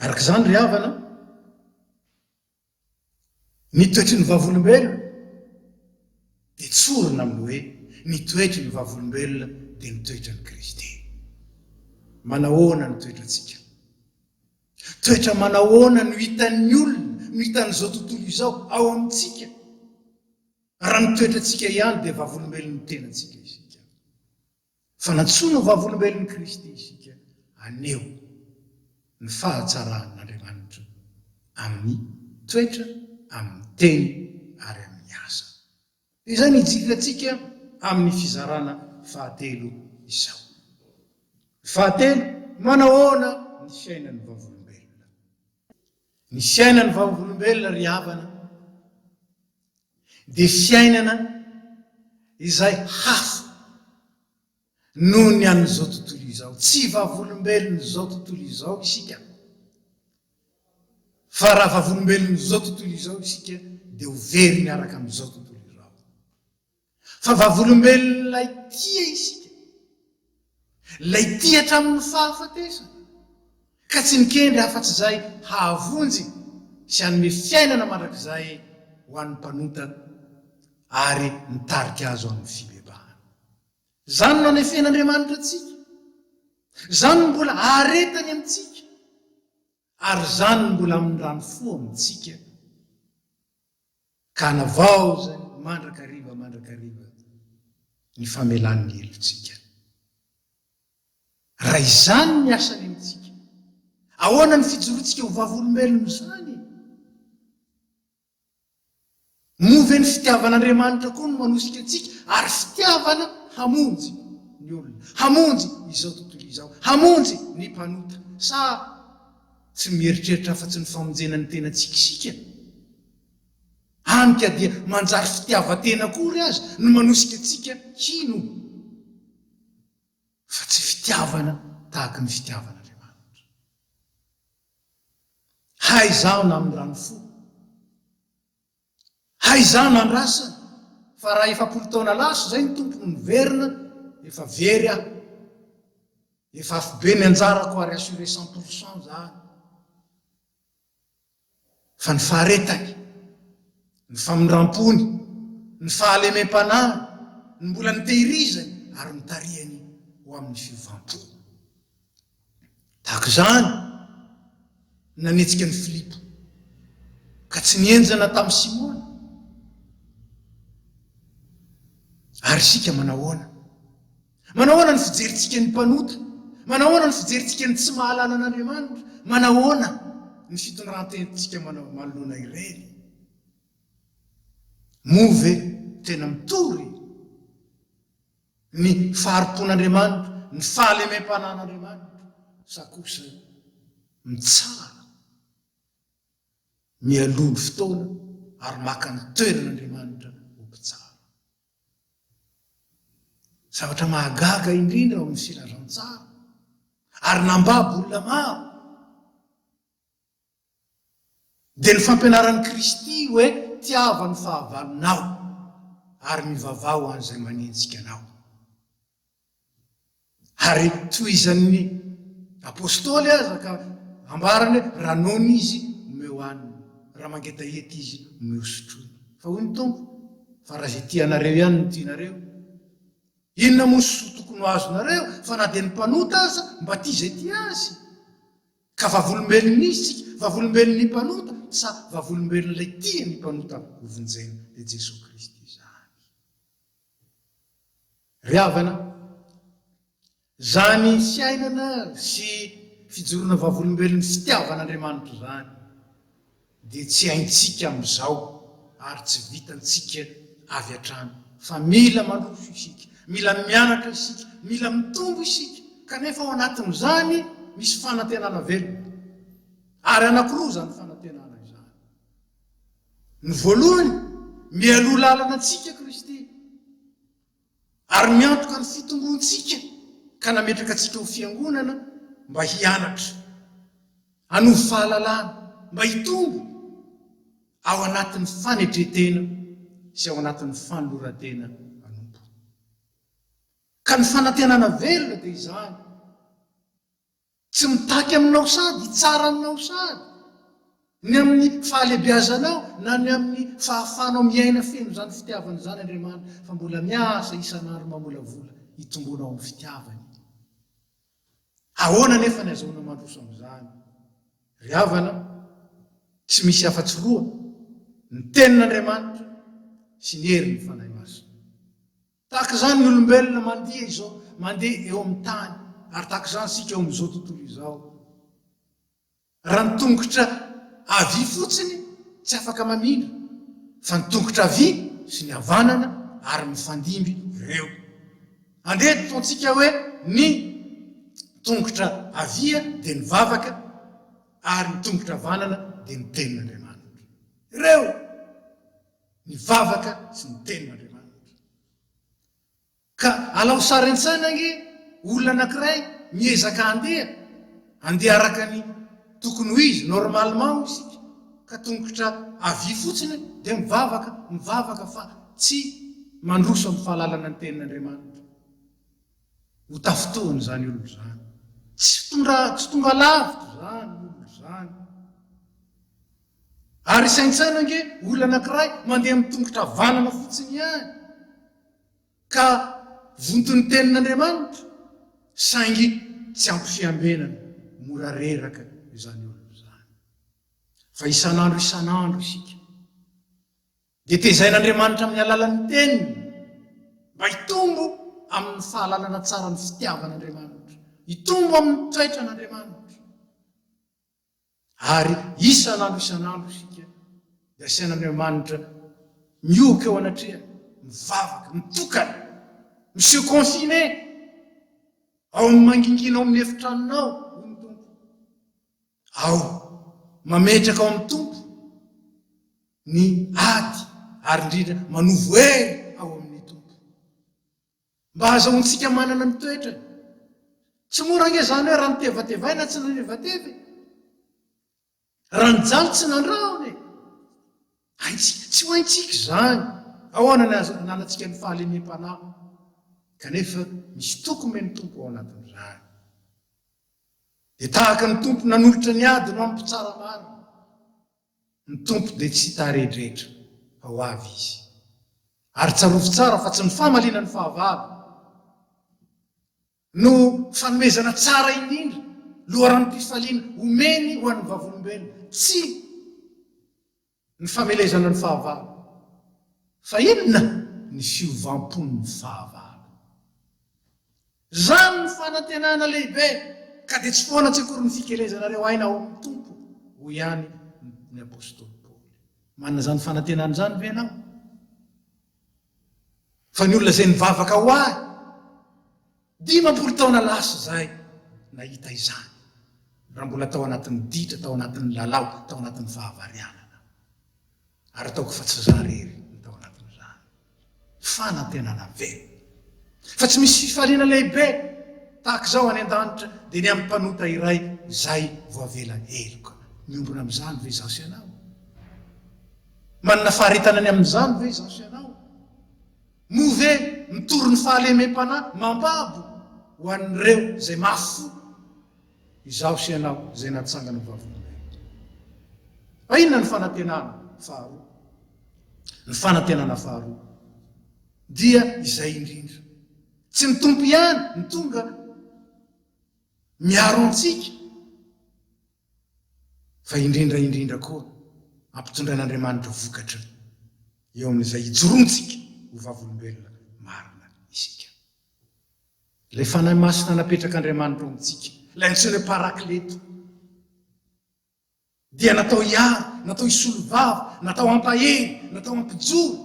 Araka izany ry havana, ny toetry ny vavolombelona dia tsorina amin'ny hoe ny toetry ny vavolombelona dia ny toetra ny Kristy. Manahoana ny toetrantsika? Toetra manahoana no hitan'ny olona, no hitan'izao tontolo izao ao amintsika? Raha ny toetrantsika ihany dia vavolombelon'ny tenantsika isika. Fa nantsoina vavolombelon'ny Kristy isika aneho ny fahatsarahan'Andriamanitra amin'ny toetra, amin'ny teny ary amin'ny asa. Izay ny jirantsika amin'ny fizarana fahatelo izao. Fahatelo, manahoana ny fiainan'ny vavolombelona. Ny fiainan'ny vavolombelona ry havana dia fiainana izay hafa noho ny an'izao tontolo izao. Tsy vavolombelona izao tontolo izao isika, fa raha vavolombelona izao tontolo izao isika dia ho very miaraka amin'izao tontolo izao. Fa vavolombelona lay tia isika, lay tia hatramin'ny fahafatesana, ka tsy nikendry afa-tsy izay hahavonjy sy hanome fiainana mandrakizay ho an'ny mpanota ary mitarika azo amin'ny fibebahana. Zany no hanefen'Andriamanitra antsika, zany no mbola aretany amintsika, ary zany no mbola amin'nyrano fo amintsika, ka navao zany mandrakariva ny famelan'ny helontsika. Raha izany ny asany amintsika, ahoana ny fijorontsika ho vavolombelona zany? Move ny fitiavan'Andriamanitra koa no manosika antsika, ary fitiavana hamonjy ny olona, hamonjy izao tontolo izao, hamonjy ny mpanota. Sa tsy mieritreritra afa-tsy ny famonjenany tenantsika isika? Hany ka dia manjary fitiavatena kory azy no manosika antsika kino, fa tsy fitiavana tahaka ny fitiavan'Andriamanitra. Hay zaho na amin'ny rano fo, hay zaho nandrasana, fa raha 7 taona laso zay ny tompony ny verina, efa very aho, efa afobe ny anjarako ary assuré 100% zany. Fa ny faharetany, ny famindrampony, ny fahalemem-panahy, ny mbola nitehirizany ary nitariany ho amin'ny fivampo. Tahaka izany nanetsika ny Filipo, ka tsy nienjana tamin'ny Simona. Ary sika manahoana? Manahoana ny fijerintsika ny mpanota? Manahoana ny fijerintsika ny tsy mahalala an'Andriamanitra? Manahoana ny fitondrantentsika manoloana ireny? Move tena mitory ny faharimpon'Andriamanitra, ny fahalemem-panan'Andriamanitra, sa kosa mitsara, mialolo fotoana ary maka ny toeran'Andriamanitra ho mpitsara. Zavatra mahagaga indrindra ao amin'ny filazantsara ary nambabo olona maro dia ny fampianaran'i Kristy hoe tiava ny fahavalonao ary mivavao an'izay manentsika anao. Ary toy izan'ny apôstôly aza ka ambarany hoe raha nona izy omeo haniny, raha mangeta ety izy omeo sotroiny. Fa hoy ny Tompo, fa raha zay tianareo ihany no tianareo, inona moa soa tokony ho azonareo fa na dia ny mpanota aza mba tia zay tia azy. Ka vavolombelony izy tsika, vavolombelony mpanota sa vavolombelon'ilay tia ny mpanota hovonjena dia Jesosy Kristy izany. Ry havana, zany fiainana sy fijorona vavolombelon'ny fitiavan'Andriamanitra zany dia tsy haintsika amin'izao ary tsy vitantsika avy hatrany, fa mila mandroso isika, mila mianatra isika, mila mitombo isika, kanefa ao anatin'izany misy fanantenana velona. Ary anankiroa zany fanantenana izany. Ny voalohany, mialoha lalana antsika Kristy, ary miantoka ny fitomboantsika ka nametraka antsika ho fiangonana mba hianatra, hanovy fahalalana, mba hitombo ao anatin'ny fanetretena sy ao anatin'ny fanolorantena anompo. Ka ny fanantenana velona dia izany, tsy mitaky aminao sady, tsara aminao sady, ny amin'ny fahalebiazanao na ny amin'ny fahafanao miaina feno zany fitiavana zany Andriamanitra, fa mbola miasa isan'andro mamolavola hitombonao amin'ny fitiavany. Ahoana nefa ny azahoana mandroso amin'izany? Ry havana, tsy misy afa-tsy roa, ny tenin'Andriamanitra sy ny herin'ny fanahy masina. Tahaka izany ny olombelona mandeha izao, mandeha eo amin'ny tany, ary tahaka izany sika eo amin'izao tontolo izao. Raha ny tongotra avy fotsiny tsy afaka mamindra, fa ny tongotra avy sy ny havanana ary mifandimby ireo. Andeha ataontsika hoe ny tongotra avia dia ny vavaka ary ny tongotra havanana dia ny tenin'Andriamanitra. Ireo ny vavaka sy ny tenin'Andriamanitra. Ka alao sary an-tsainange olona anankiray miezaka andeha araka ny tokony ho izy normalement isika, ka tongotra avy fotsiny dia mivavaka fa tsy mandroso amin'ny fahalalana ny tenin'Andriamanitra. Ho tafitohany zany olo zany, tsy tonga lavitra zany olo zany. Ary saintsainange olona anankiray mandeha amin'ny tongotra vanana fotsiny ihany, ka vontony tenin'Andriamanitra, saingy tsy ampy fiambenana, mora reraka izany olo zany. Fa isan'andro isika dia tezain'Andriamanitra amin'ny alalan'ny teniny mba hitombo amin'ny fahalalana tsara ny fitiavan'Andriamanitra, hitombo amin'ny toetran'Andriamanitra. Ary isan'andro isika dia asian'Andriamanitra mioka eo anatrehany, mivavaka, mitokana, monsieur confiné ao amin'ny manginginao amin'ny efitranonao, ny Tompo ao mametraka ao amin'ny Tompo ny ady ary indrindra manovo hery ao amin'ny Tompo, mba azahoantsika manana ny toetrany. Tsy mora ange zany hoe raha nitevatevaina tsy nanevateve, raha nijaly tsy nandraone, haintsika tsy ho haintsika zany. Ahoana ny nanantsika ny fahalemem-panahy, kanefa misy tokony ny Tompo ao anatin'izany. Dia tahaka ny Tompo nanolotra ny ady no ampitsara marina, ny Tompo dia tsy taredretra fa ho avy izy, ary tsarovy tsara fa tsy ny famalina ny fahavalo no fanomezana tsara indrindra loharano mpifaliana omeny ho an'ny vavolombelona, tsy ny famelezana ny fahavalo, fa inona ny fiovam-pon'ny fahavalo. Zany ny fanantenana lehibe, ka dia tsy foana tsy akory ny fikelezanareo aina ao amin'ny Tompo, ho ihany ny apôstôly Paoly. Manana zany fanantenana zany ve ianao? Fa ny olona izay nivavaka ho ahy, 10 taona lasa zay nahita izany, raha mbola tao anatin'ny ditra, tao anatin'ny lalao, tao anatin'ny fahavarianana, ary ataoko fa tsy zarery ny tao anatin'izany. Fanantenana velona. Fa tsy misy fifaliana lehibe tahaka izao any an-danitra dia ny amin'ny mpanota iray zay voavela heloka. Miombona amin'izany ve zaho sy ianao? manana faharetanany amin'izany ve zasy ianao no ve mitory ny fahalemem-panahy mampabo ho an'ireo zay mafo izaho sy ianao zay natsangana vavolombelona. Inona ny fanantenana faharoa? Ny fanantenana faharoa dia izay indrindra tsy mitompo ihany ny tonga miaro antsika fa indrindra koa ampitondra an'Andriamanitra vokatra eo amin'izay ijorontsika ho vavolombelona marina isika. Ilay fanahy masina napetrak'Andriamanitra ao amintsika, ilay antsoina parakleto, dia natao hiaro, natao hisolo vava, natao hampahery, natao hampijoro.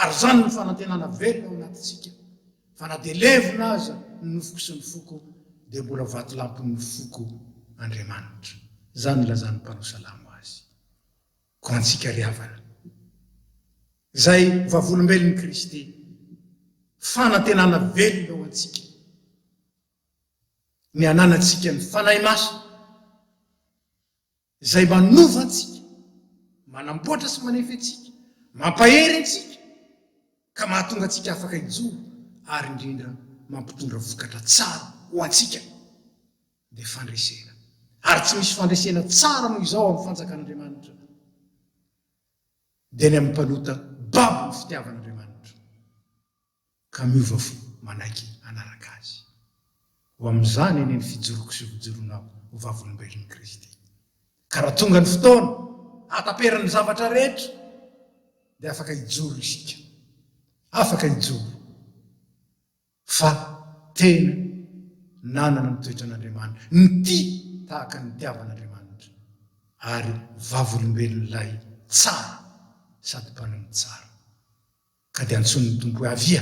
Ary zany ny fanantenana velona ao anatintsika. Fa na dia levona aza ny nofoko sy ny foko, dia mbola vatolampy ny foko Andriamanitra. Zany lazany mpanao salamo azy. Ko antsika ry havana, izay vavolombelon'i Kristy, fanantenana velona ao antsika, ny ananatsika ny fanahy masina izay manova antsika, manamboatra sy manefa antsika, mampahery antsika, ka mahatonga antsika afaka hijoro, ary indrindra mampitondra vokatra tsara ho antsika, dia fandresena. Ary tsy misy fandresena tsara noho izao amin'ny fanjakan'Andriamanitra dia ny amin'ny mpanota babo ny fitiavan'Andriamanitra, ka miova fo manaiky anaraka azy. Ho amin'izany eny ny fijoroko sy fijoronao ho vavolombelon'i Kristy. Ka raha tonga ny fotoana hataperany zavatra rehetra dia afaka hijoro isika, afaka hijoro, fa tena nanana ny toetra an'Andriamanitra, ny tia tahaka ny tiavan'Andriamanitra, ary vavolombelon'ilay tsara sady mpanao tsara. Ka dia antsony ny tompo hoe avia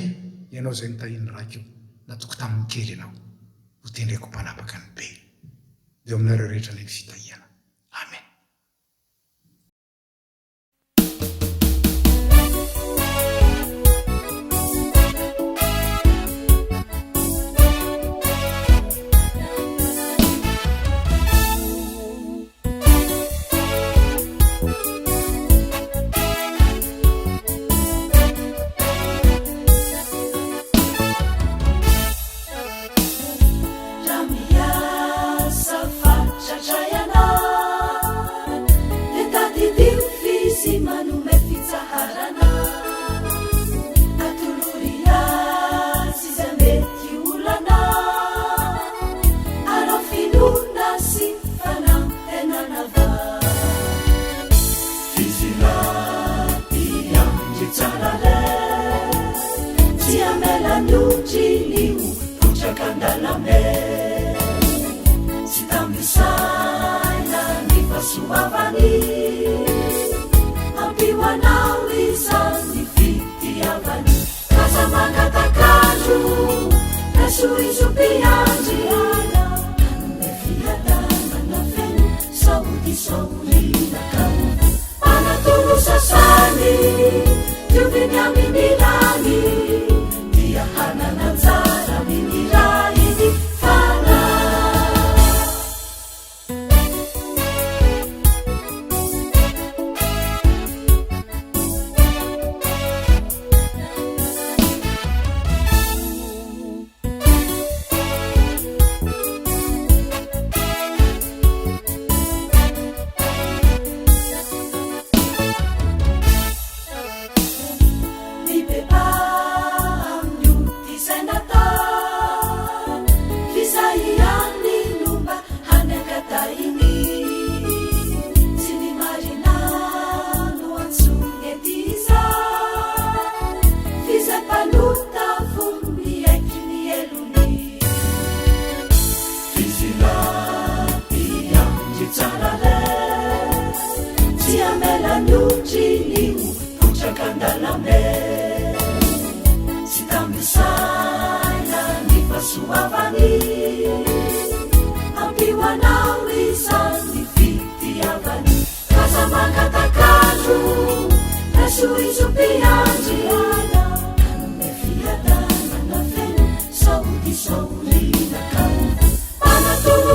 ianao zay nitahiny raika eo, natoko tamin'ny kely ianao ho tendreko mpanapaka ny be. Dia aminareo rehetra ilay fitahiana. Amen.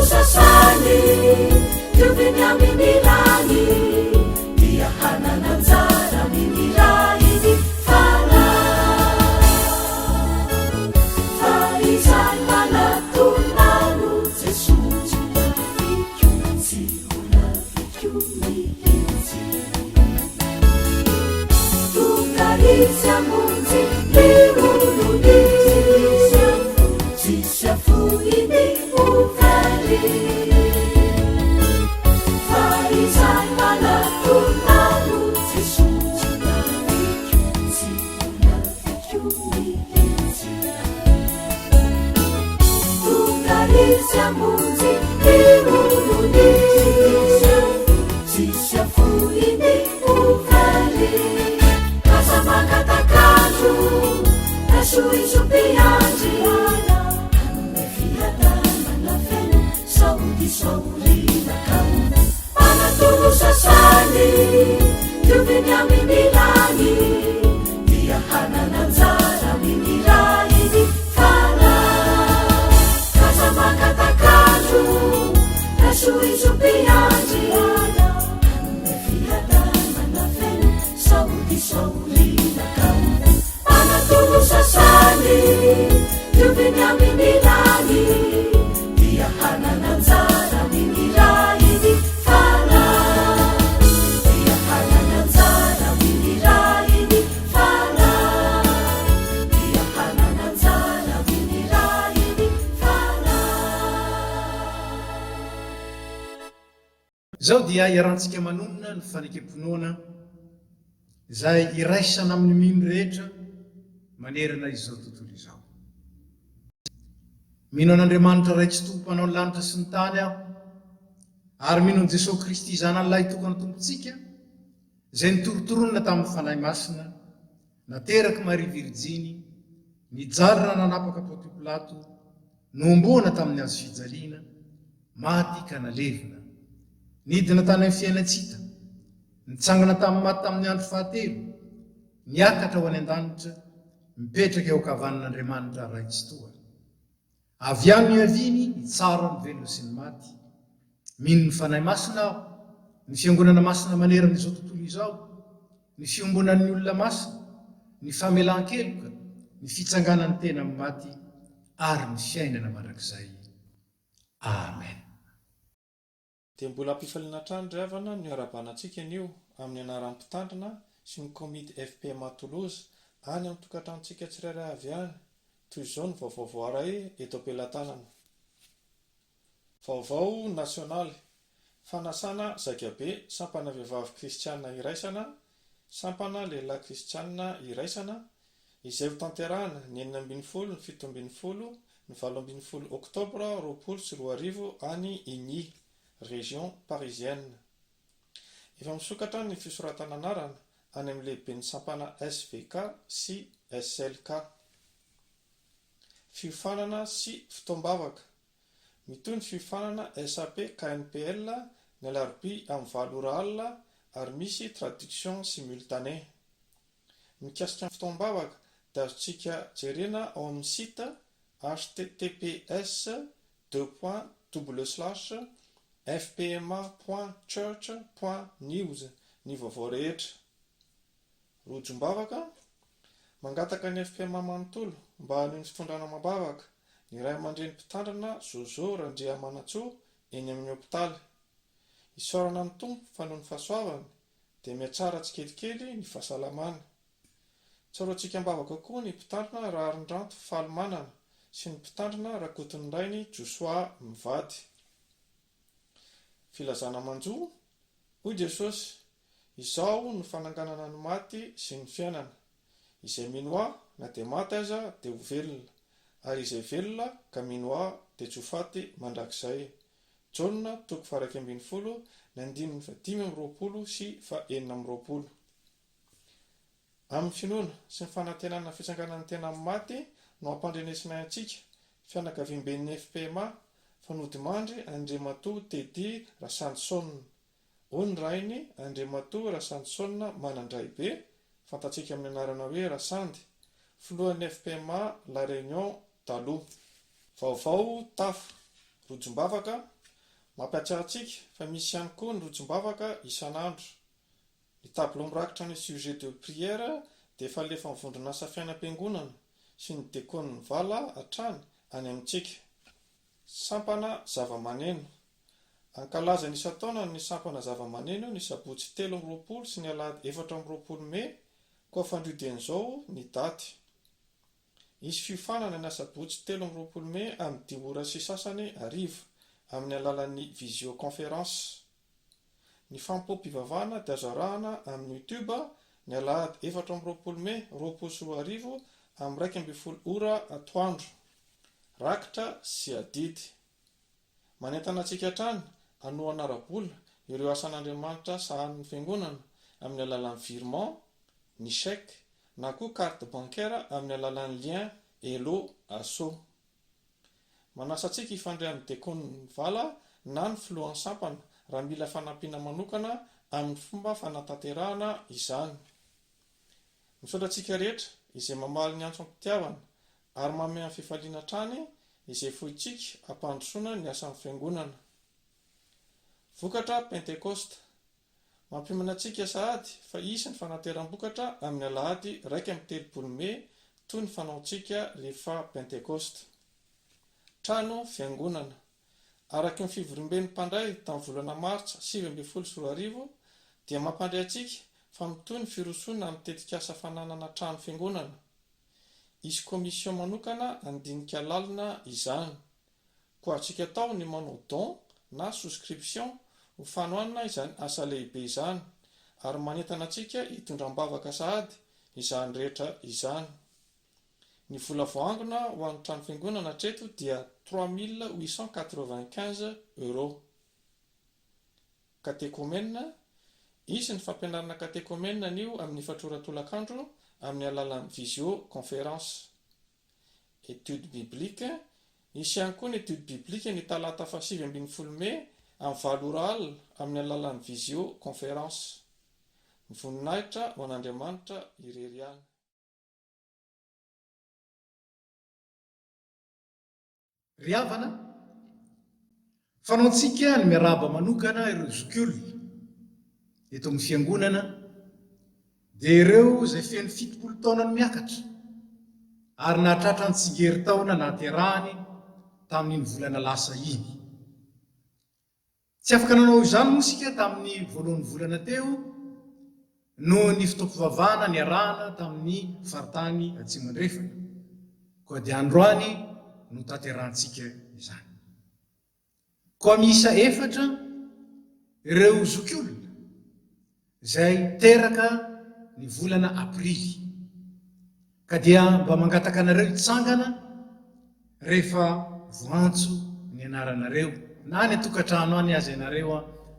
Sasani, tu veniamo in Milani, via Hanananzai. saorinaka manatolo sasany dioviny amin'ilany dia hanananjara minirainy fana kaza makatakazo rasoizopiandry anome fiadanana feno saody saorinaka manatolo sasany dioviny amin'ilany dia hanananjara minirainy fana dia hanananjara minirainy fana dia hanananjara minirainy fana. Zao dia iarahantsika manonona ny fanekemponoana izay iraisana amin'ny mino rehetra manerana izao tontolo izao. Mino an'Andriamanitra ray tsy tompo-panao ny lanitra sy ny tany aho, ary mino an' Jesosy Kristy zanan'ilay tokony tompontsika, izay nitorotoronina tamin'ny fanahy masina, nateraky Maria Virjiny, nijalina nanapaka Ponto Pilato, nomboana tamin'ny hazo fijaliana, maty ka nalevina, nidina tany amin'ny fiainatsita, nitsangana tamin'ny maty tamin'ny andro fahatelo, niakatra ho any an-danitra, mipetraka eo ankavanan'Andriamanitra ray tsy toa. Avy any miaviny itsara ny velona sy ny maty. Mino ny fanahy masina aho, ny fiangonana masina manerana izao tontolo izao, ny fiombonan'ny olona masina, ny famelan-keloka, ny fitsanganan'ny tena amin'ny maty, ary ny fiainana mandrakizay. Amen. Dia mbola ampifaliana trano ry havana ny ara-banantsika anio amin'ny anaran'ny mpitandrina sy ny komity FPMA Toulouse any amin'ny tokantranontsika tsirairay avy any. Toy izao ny vaovao voaray eto am-pelantanana. Vaovao nasionaly. Fanasana zakabe, sampana vehivavy kristianina iraisana, sampana lehilahy kristianina iraisana, izay ho tanterahana ny 9 ny 17 ny 18 oktobra 2024 any Igny, région parisienne. Efa misokatra ny fisoratana anarana any amin'ny lehiben'ny sampana SVK sy SLK. Fiofanana sy fitombavaka. Mitoy ny fiofanana SAP KNPL ny alarobia amin'ny 7 ora alina ary misy traduction simultanée. Mikasika ny fitombavaka dia azontsika jerena ao amin'ny site https://fpma.church.news ny vaovao rehetra. Rojombavaka. Mangataka ny FPMA manontolo mba hanio ny fitondrana mabavaka ny ray aman-dreny mpitandrina Zozo Randriamanantsoa eny amin'ny hopitaly. Isaorana ny tompo fa noho ny fahasoavany dia mihatsara tsikelikely ny fahasalamana. Tsaroantsika mbavaka koa ny mpitandrina Raharindranto Falimanana sy ny mpitandrina Rakotiny Rainy Josoa Mivady. Filazana manjo. Hoy Jesosy, izao ny fananganana ny maty sy ny fiainana. Izay mino aho na dia maty aza dia ho velona, ary izay velona ka mino aho dia tsy ho faty mandrakizay. Jona 2:12 ny 5:20 sy 4:20. Amin'ny finoana sy ny fanantenana fitsanganan'ny tena amin'ny maty no ampandrenesinay antsika fianakaviam-ben'ny FPMA fanodimandry Andriamatoa Tedy Rasantsona. Hoy ny rainy Andriamatoa Rasantsona Manandraibe, fantatsika amin'ny anarana hoe Rasandy, filohan'ny FPMA La Réunion taloha. Vaovao tafo. Rojombavaka. Mampiatsara antsika fa misy ihany koa ny rojombavaka isan'andro. Ny tableau mirakitra ny sujet de prière dia efa alefa mivondrona asa fiainam-piangonana sy ny dekony vala hatrany any amintsika. Sampana zava-maneno. Ankalaza ny isa-taona ny sampana zava-maneno ny sabotsy 13 sy ny alahady 14 Mei, koa fandridian'izao ny daty. Isy fiofanana ny sabotsy 13 Mei amin'ny 10 ora sy sasany arivo amin'ny alalan'ny visioconférence. Ny fampompivavahana dia azo arahana amin'ny YouTube ny alahady 14 Mei 2024 amin'ny 12 ora atoandro. Rakitra sy adidy. Manentana antsika hatrany hanoana ara-bola ireo asan'Andriamanitra sahan'ny fiangonana amin'ny alalan'ny virement, ny chèque na koa carte bancaire amin'ny alalan'ny lien Hello Asso. Manasa antsika ifandray amin'ny dekony vala na ny filohan'ny sampana raha mila fanampiana manokana amin'ny fomba fanatanterahana izany. Misaotratsika rehetra izay mamaly ny antso am-pitiavana ary manome amin'ny fifaliana trany izay fohitsika hampandrosoana ny asan'ny fiangonana. Vokatra Pentekosta. Mampimana antsika sahady fa isy ny fanateram-bokatra amin'ny alahady 1 Mey toy ny fanaontsika rehefa Pentekosta. Trano fiangonana. Araky ny fivorimben'ny mpandray tamin'ny volana Martsa 2024 dia mampandray antsika fa mitoy ny firosoana amin'ny tetikasa fananana trano fiangonana. Isy komision manokana andinika lalina izany. Koa antsika tao ny manao don na souscription ho fanohanana izany asa lehibe izany ary manentana antsika hitondram-bavaka sahady izany rehetra izany. Ny vola voangona ho an'ny trano fiangonana hatreto dia 3895 €. Katekomena. Isy ny fampianarana katekomena nio amin'ny fatroratolakandro amin'ny alalan'ny visioconférence. Étude biblique. Isy ihany koa ny étude biblique ny talata 7 Mey amin'ny 9 amin'ny alalan'ny visioconférence. Ny voninahitra ho an'Andriamanitra irery ihany. Ry havana, fanaontsika ny miarahaba manokana ireo zokioly eto amin'ny fiangonana dia ireo izay feno 70 taona ny miakatra ary nahatratra ny tsingery-taona nahaterahany tamin'ny volana lasa iny. Tsy afaka nanao izany moa isika tamin'ny voalohan'ny volana teo noho ny fitaopovavahana ny arahana tamin'ny faritany Atsimandrefana. Koa dia androany no tanterahantsika izany. Koa miisa 4 ireo zokiolona izay teraka ny volana Aprily, ka dia mba mangataka anareo hitsangana rehefa voantso ny anaranareo na ny tokantrano any azy ianareo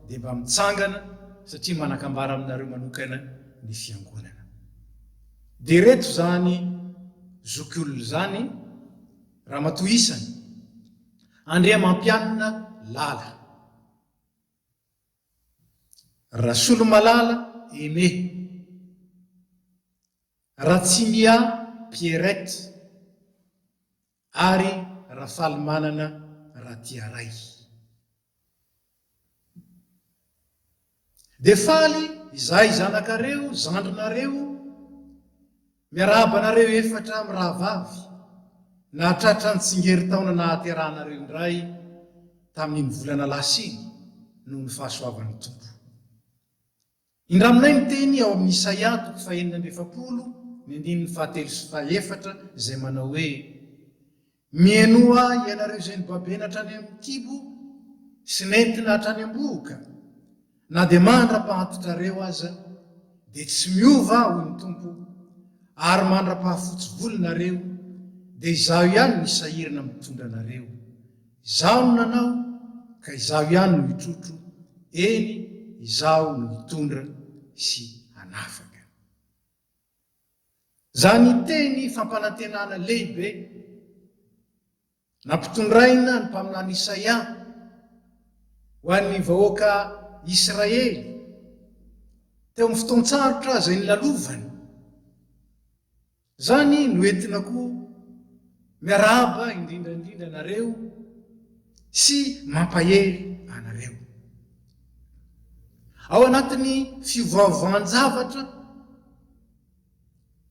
dia mba mitsangana satria manakambara aminareo manokana ny fiangonana. Dia reto zany zokiolona zany raha matoa isany: Andrea Mampianina Lala, Rasolo Malala Aimé, Ratsimia Pierrette ary Rafalimanana Ratiaray. Dia faly izay zanakareo, zandrinareo, miarabanareo 4 amin'ny rahavavy nahatratra ny tsingery-taona nahaterahanareo indray tamin'ny volana lasiny noho ny fahasoavan'ny tompo. Indraminay ny teny ao amin'ny Isaia 4:7 izay manao hoe: mienoa ianareo izay nibabena hatrany amin'ny kibo sy nentina hatrany am-boka, na dia mandra-pahatotrareo aza dia tsy miova hoy ny tompo, ary mandra-pahafotsy volinareo dia izaho ihany ny sahirana mitondra anareo. Izaho no nanao ka izaho ihany no hitrotro, eny izaho no hitondra sy hanafaka. Zany teny fampanantenana lehibe nampitondraina ny mpaminany Isaia ho an'ny vahoaka Israely teo amin'ny fotoan-tsarotra izay nilalovany. Zany no entina koa miarahaba indrindrandrindra anareo sy mampahery anareo ao anatin'ny fiovaovanjavatra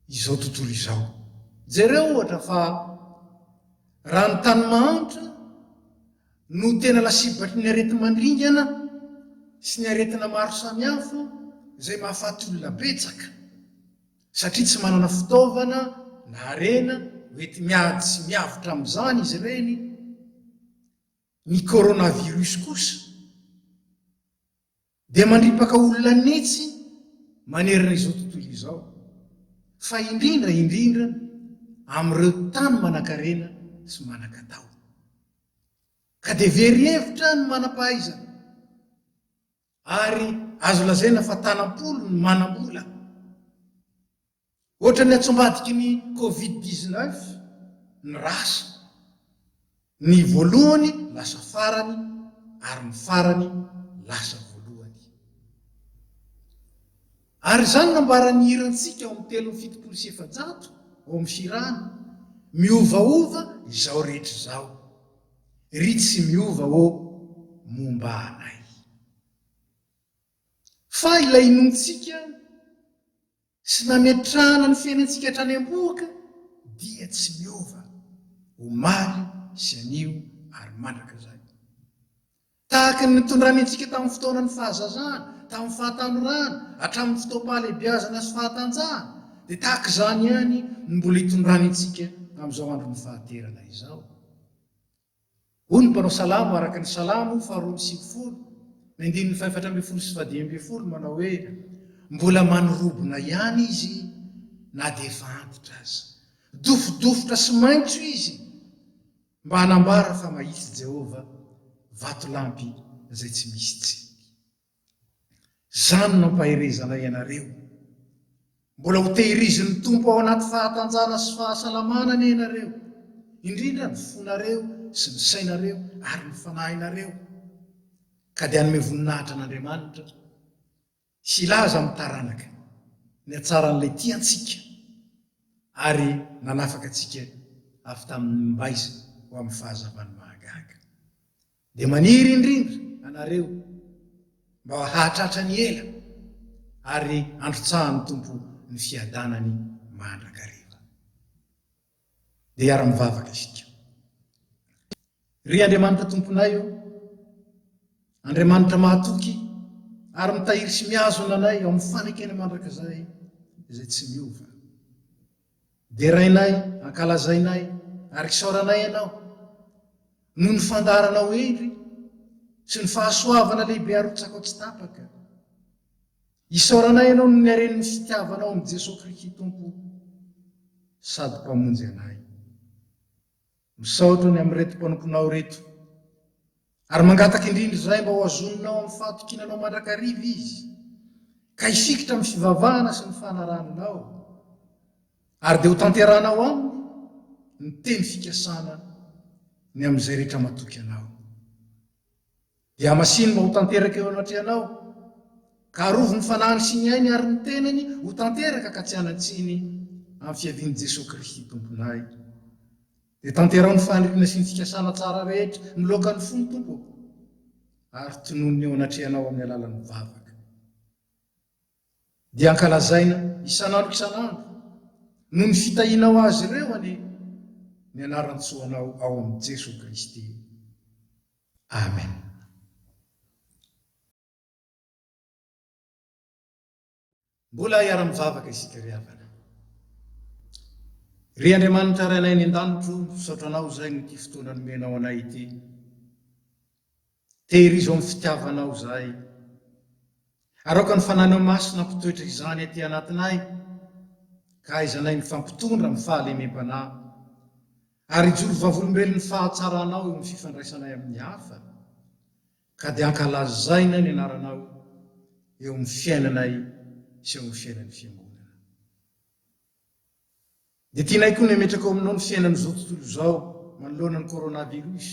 izao tontolo izao. Jereo ohatra fa raha ny tany mahantra no tena lasibatry ny areti-mandringana sy ny aretina maro samihafa izay mahafaty olona betsaka satria tsy manana fitaovana na arena mety miady sy miavitra amin'izany izy ireny. Ny coronavirus kosa dia mandripaka olona nitsy manerana izao tontolo izao, fa indrindra amin'ireo tany manan-karena sy manan-katao. Ka dia very hevitra ny manam-pahaizana ary azo lazaina fa tanam-polo ny manam-bola. Ohatra ny atsombadiky ny Covid-19 ny rasa, ny voalohany lasa farany ary ny farany lasa voalohany. Ary zany nambarany hirantsika ao amin'ny 3:700 ao amin'ny firana, miovaova izao rehetra izao, ry tsy miova o momba anay. Fa ilay inontsika sy nametrahana ny fiainantsika hatrany am-boka dia tsy miova, omaly sy anio ary mandraka zay. Tahaka ny nitondrany antsika tamin'ny fotoana ny fahazazana, tamin'ny fahatanorana, hatramin'ny fotoam-pahalehibiazana sy fahatanjahana, dia tahaka izany ihany no mbola hitondrany antsika amin'izao andron'ny fahaterana izao. Hoy ny mpanao salamo araka ny salamo 2:20, 4:4 sy 5:10 manao hoe: mbola manorobona ihany izy na dia efa antitra aza, dofodofotra sy maitso izy, mba hanambara fa mahitsy Jehova vatolampy izay tsy misy tsiky. Zany nampaherezana ianareo, mbola ho tehirizin'ny tompo ao anaty fahatanjana sy fahasalamana ny ianareo, indrindra ny fonareo sy ny sainareo ary ny fanahinareo, ka dia hanome voninahitra an'Andriamanitra sy ilaza amin'ny taranaka ny hatsaran'ilay tiantsika ary nanafaka antsika avy tamin'ny mbaiza ho amin'ny fahazavany mahagaga. Dia maniry indrindra anareo mba hahatratra ny ela ary androtsahan'ny tompo ny fiadanany mandrakariva. Dia ara-mivavaka isika. Ry Andriamanitra tomponay io, Andriamanitra mahatoky ary mitahiry sy miazona anay ao amin'ny fanekena mandrakizay izay tsy miova. Derainay, ankalazainay ary kisaoranay ianao noho ny fandaranao endry sy ny fahasoavana lehibe arotsaka ao tsy tapaka. Isaoranay ianao no niaren'ny fitiavanao amin'ny Jesosy Kristy Tompo sady mpamonjy anay. Misaotra ny amin'ny reto mpanomponao reto, ary mangataka indrindra izay mba ho azononao amin'ny fahatokinanao mandrakariva izy, ka hisikitra amin'ny fivavahana sy ny fanarananao, ary dia ho tanteranao aminy ny teny fikasana ny amin'izay rehetra matoky anao. Dia amasiny mba ho tanteraka eo anatrehanao, ka arovo ny fanahany sy ny ainy ary ny tenany ho tanteraka ka tsy hanatsiny amin'ny fiavian'i Jesosy Kristy tomponay. Dia tanterao ny faniriana sy ny fikasana tsara rehetra ny lokan'ny fony tompo, ary tononony eo anatrehanao amin'ny alalan'ny vavaka. Dia ankalazaina isanandro isanandro noho ny fitahianao azy ireo ane ny anaran-tsoanao ao amin'ny Jesosy Kristy. Amen. Mbola hiara-mivavaka isika ry havana. Ry Andriamanitra rainay ny an-danitro, misaotranao izay ny ity fotoana nomenao anay ity. Tehirizo amin'ny fitiavanao izay, aroka ny fananao masina mpitoetra izany aty anatinay, ka aizanay mifampitondra amin'ny fahalemem-panahy, ary ijoro vavolombelon'ny fahatsaranao eo amin'ny fifandraisanay amin'ny hafa, ka dia ankalazaina ny anaranao eo amin'ny fiainanay sy eo amin'ny fiainan'ny fiangonana. Dia tianay koa ny ametraka ao aminao ny fiainan'izao tontolo izao manoloana ny coronavirus.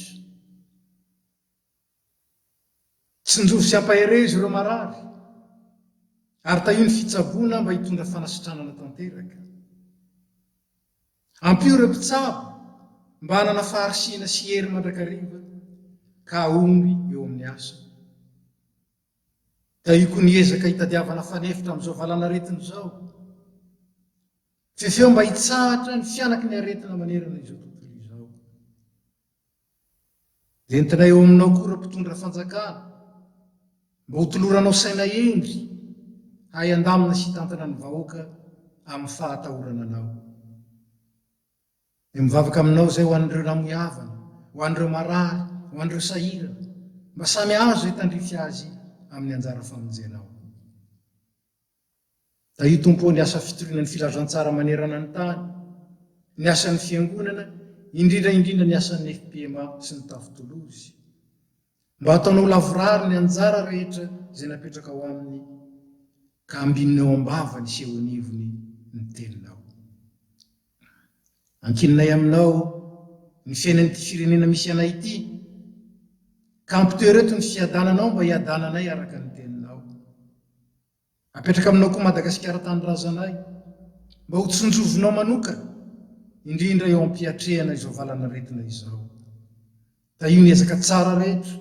Tsinjovo sy ampahereza ireo marary, ary tahio ny fitsaboana mba hitondra fanasitranana tanteraka. Ampio ireo mpitsabo mba hanana faharisiana sy hery mandrakariva ka omby eo amin'ny asa. Tahio koa ny ezaka hitadiavana fanefitra amin'izao valana aretina izao, fefeo mba hitsahatra ny fianaky ny aretina manerana izao tontolo izao. Dia entinay eo aminao koa mpitondra fanjakana, mba ho toloranao saina endry, hay andamina sy hitantana ny vahoaka amin'ny fahatahorana anao. Dia mivavaka aminao izay ho an'ireo namoiavana, ho an'ireo marary, ho an'ireo sahirana, mba samy azo hitandrify azy amin'ny anjara famonjenao. Da io tompo ny asa fitoriana ny filazantsara manerana ny tany, ny asan'ny fiangonana, indrindra ny asan'ny FPMA sy ny tafitolozy, mba ataonao lavorary ny anjara rehetra izay napetraka ao aminy, ka ambinonao ambava ny seho anivony ny teninao. Ankininay aminao ny fiainan'ity firenena misy anay ity, ka ampitoereto ny fiadananao mba hiadananay araka ny teninao. Apetraka aminao koa Madagasikara tanyrazanay mba ho tsonjovinao manokana indrindra eo ampiatrehana izao valana retina izao. Da io ny ezaka tsara rehetra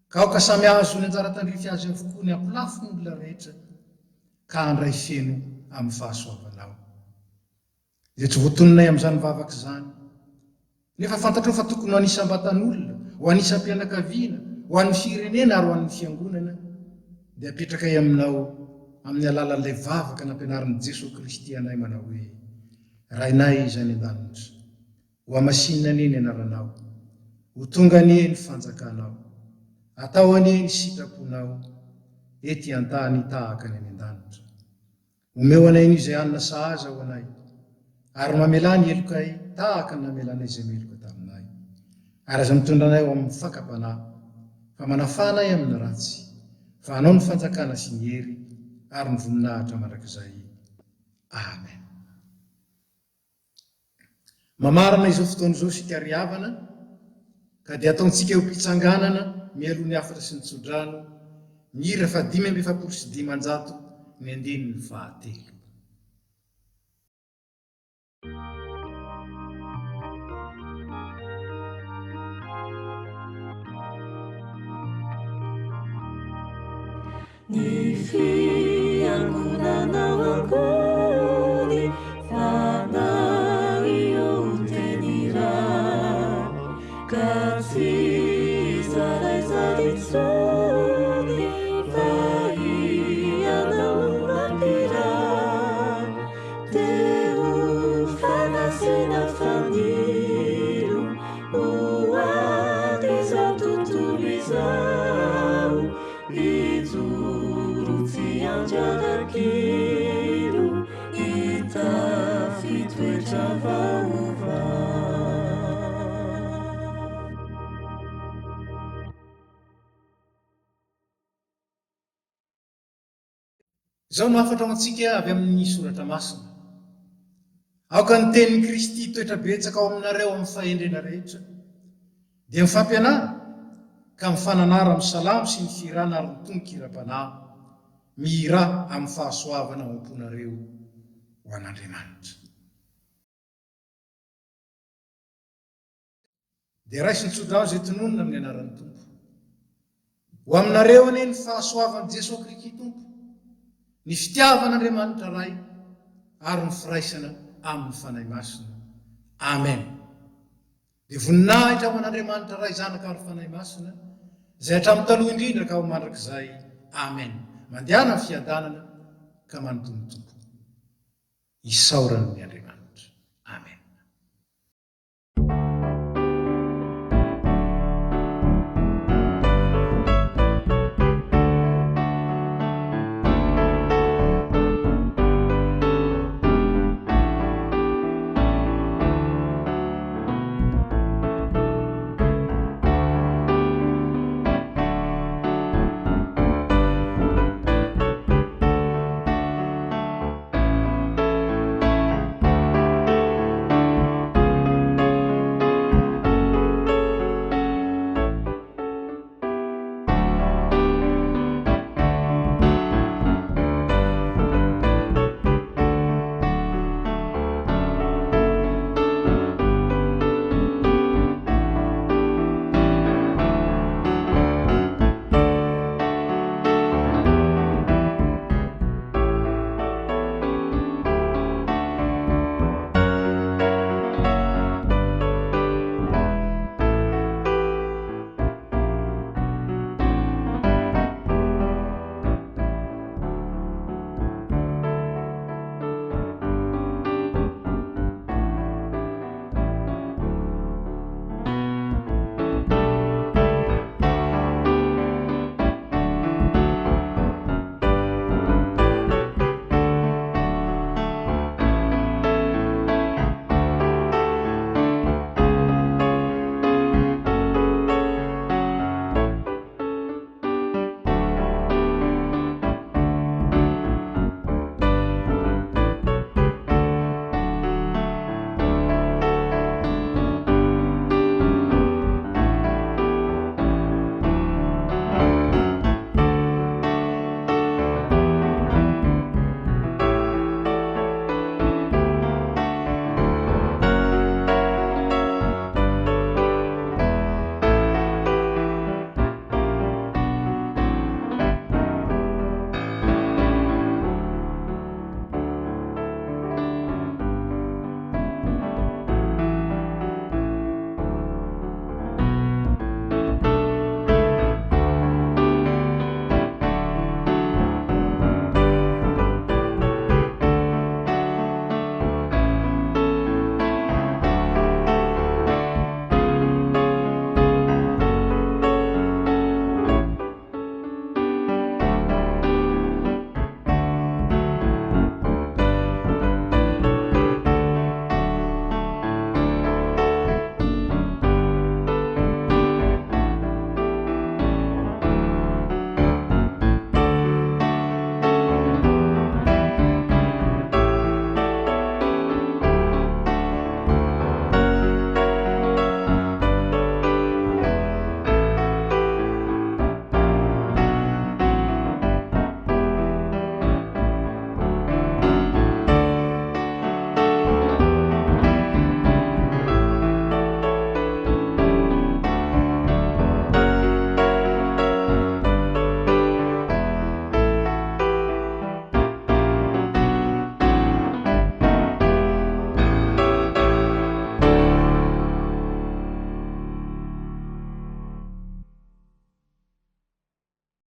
ka aoka samy azo ny anjara tandrify azy avokoa ny ampilafo ny olona rehetra ka handray feno amin'ny fahasoavanao. Dia tsy voatononay amin'izany vavaka izany, nefa fantatrao fa tokony ho anisam-batan'olona, ho anisam-pianakaviana, ho an'ny firenena ary ho an'ny fiangonana, dia apetrakay aminao amin'ny alalan'ilay vavaka nampianarin'i Jesosy Kristy anay manao hoe: Rainay izany an-danitra, ho amasinina anie ny anaranao, ho tonga anie ny fanjakanao, atao anie ny sitraponao, ety an-tany tahaka ny any an-danitra. Omeo anay n'izay anina sahaza ho anay, ary mamela ny elokay tahaka ny namelanay izay meloka taminay. Ary aza mitondra anay ho amin'ny fakapanahy, fa manafanay amin'ny ratsy, fa anao ny fanjakana sy ny hery ary ny voninahitra mandrakizay. Amen. Mamarana izao fotoana izao sika riavana, ka dia ataontsika eo mpitsanganana mialoha ny afatra sy ny tsodrano, mihira fa 5:7 ny andininy fahatelo. Ny fiangonanao akory fanao io tenira, ka tsy zaraizary intsony fa ianao mampira, dia ho fanasiana fanilo ho any izao tontolo izao, ijoro tsy anjanakilo hita fitoetra vaovao. Izao no afatra ho antsika avy amin'ny soratra masina. Aoka ny tenin'i Kristy toetra betsaka ao aminareo amin'ny fahendrena rehetra, dia mifampianara ka mifananara amin'ny salamo sy ny firana ary ny tongon-kiram-panahy, mihira amin'ny fahasoavana ao am-ponareo ho an'Andriamanitra. Dia raisy ny tsodrano izay tononona amin'ny anaran'ny Tompo. Ho aminareo anie ny fahasoavan'i Jesosy Kristy Tompo, ny fitiavan'Andriamanitra ray ary ny firaisana amin'ny fanahy masina. Amen. Dia voninahitra ho an'Andriamanitra ray zanaka ary fanahy masina, izay hatramin'ny taloha indrindra ka ho mandrakizay. Amen. Mandehana ny fiadanana ka manontony Tompo. Isaoran'ny Andriamanitra.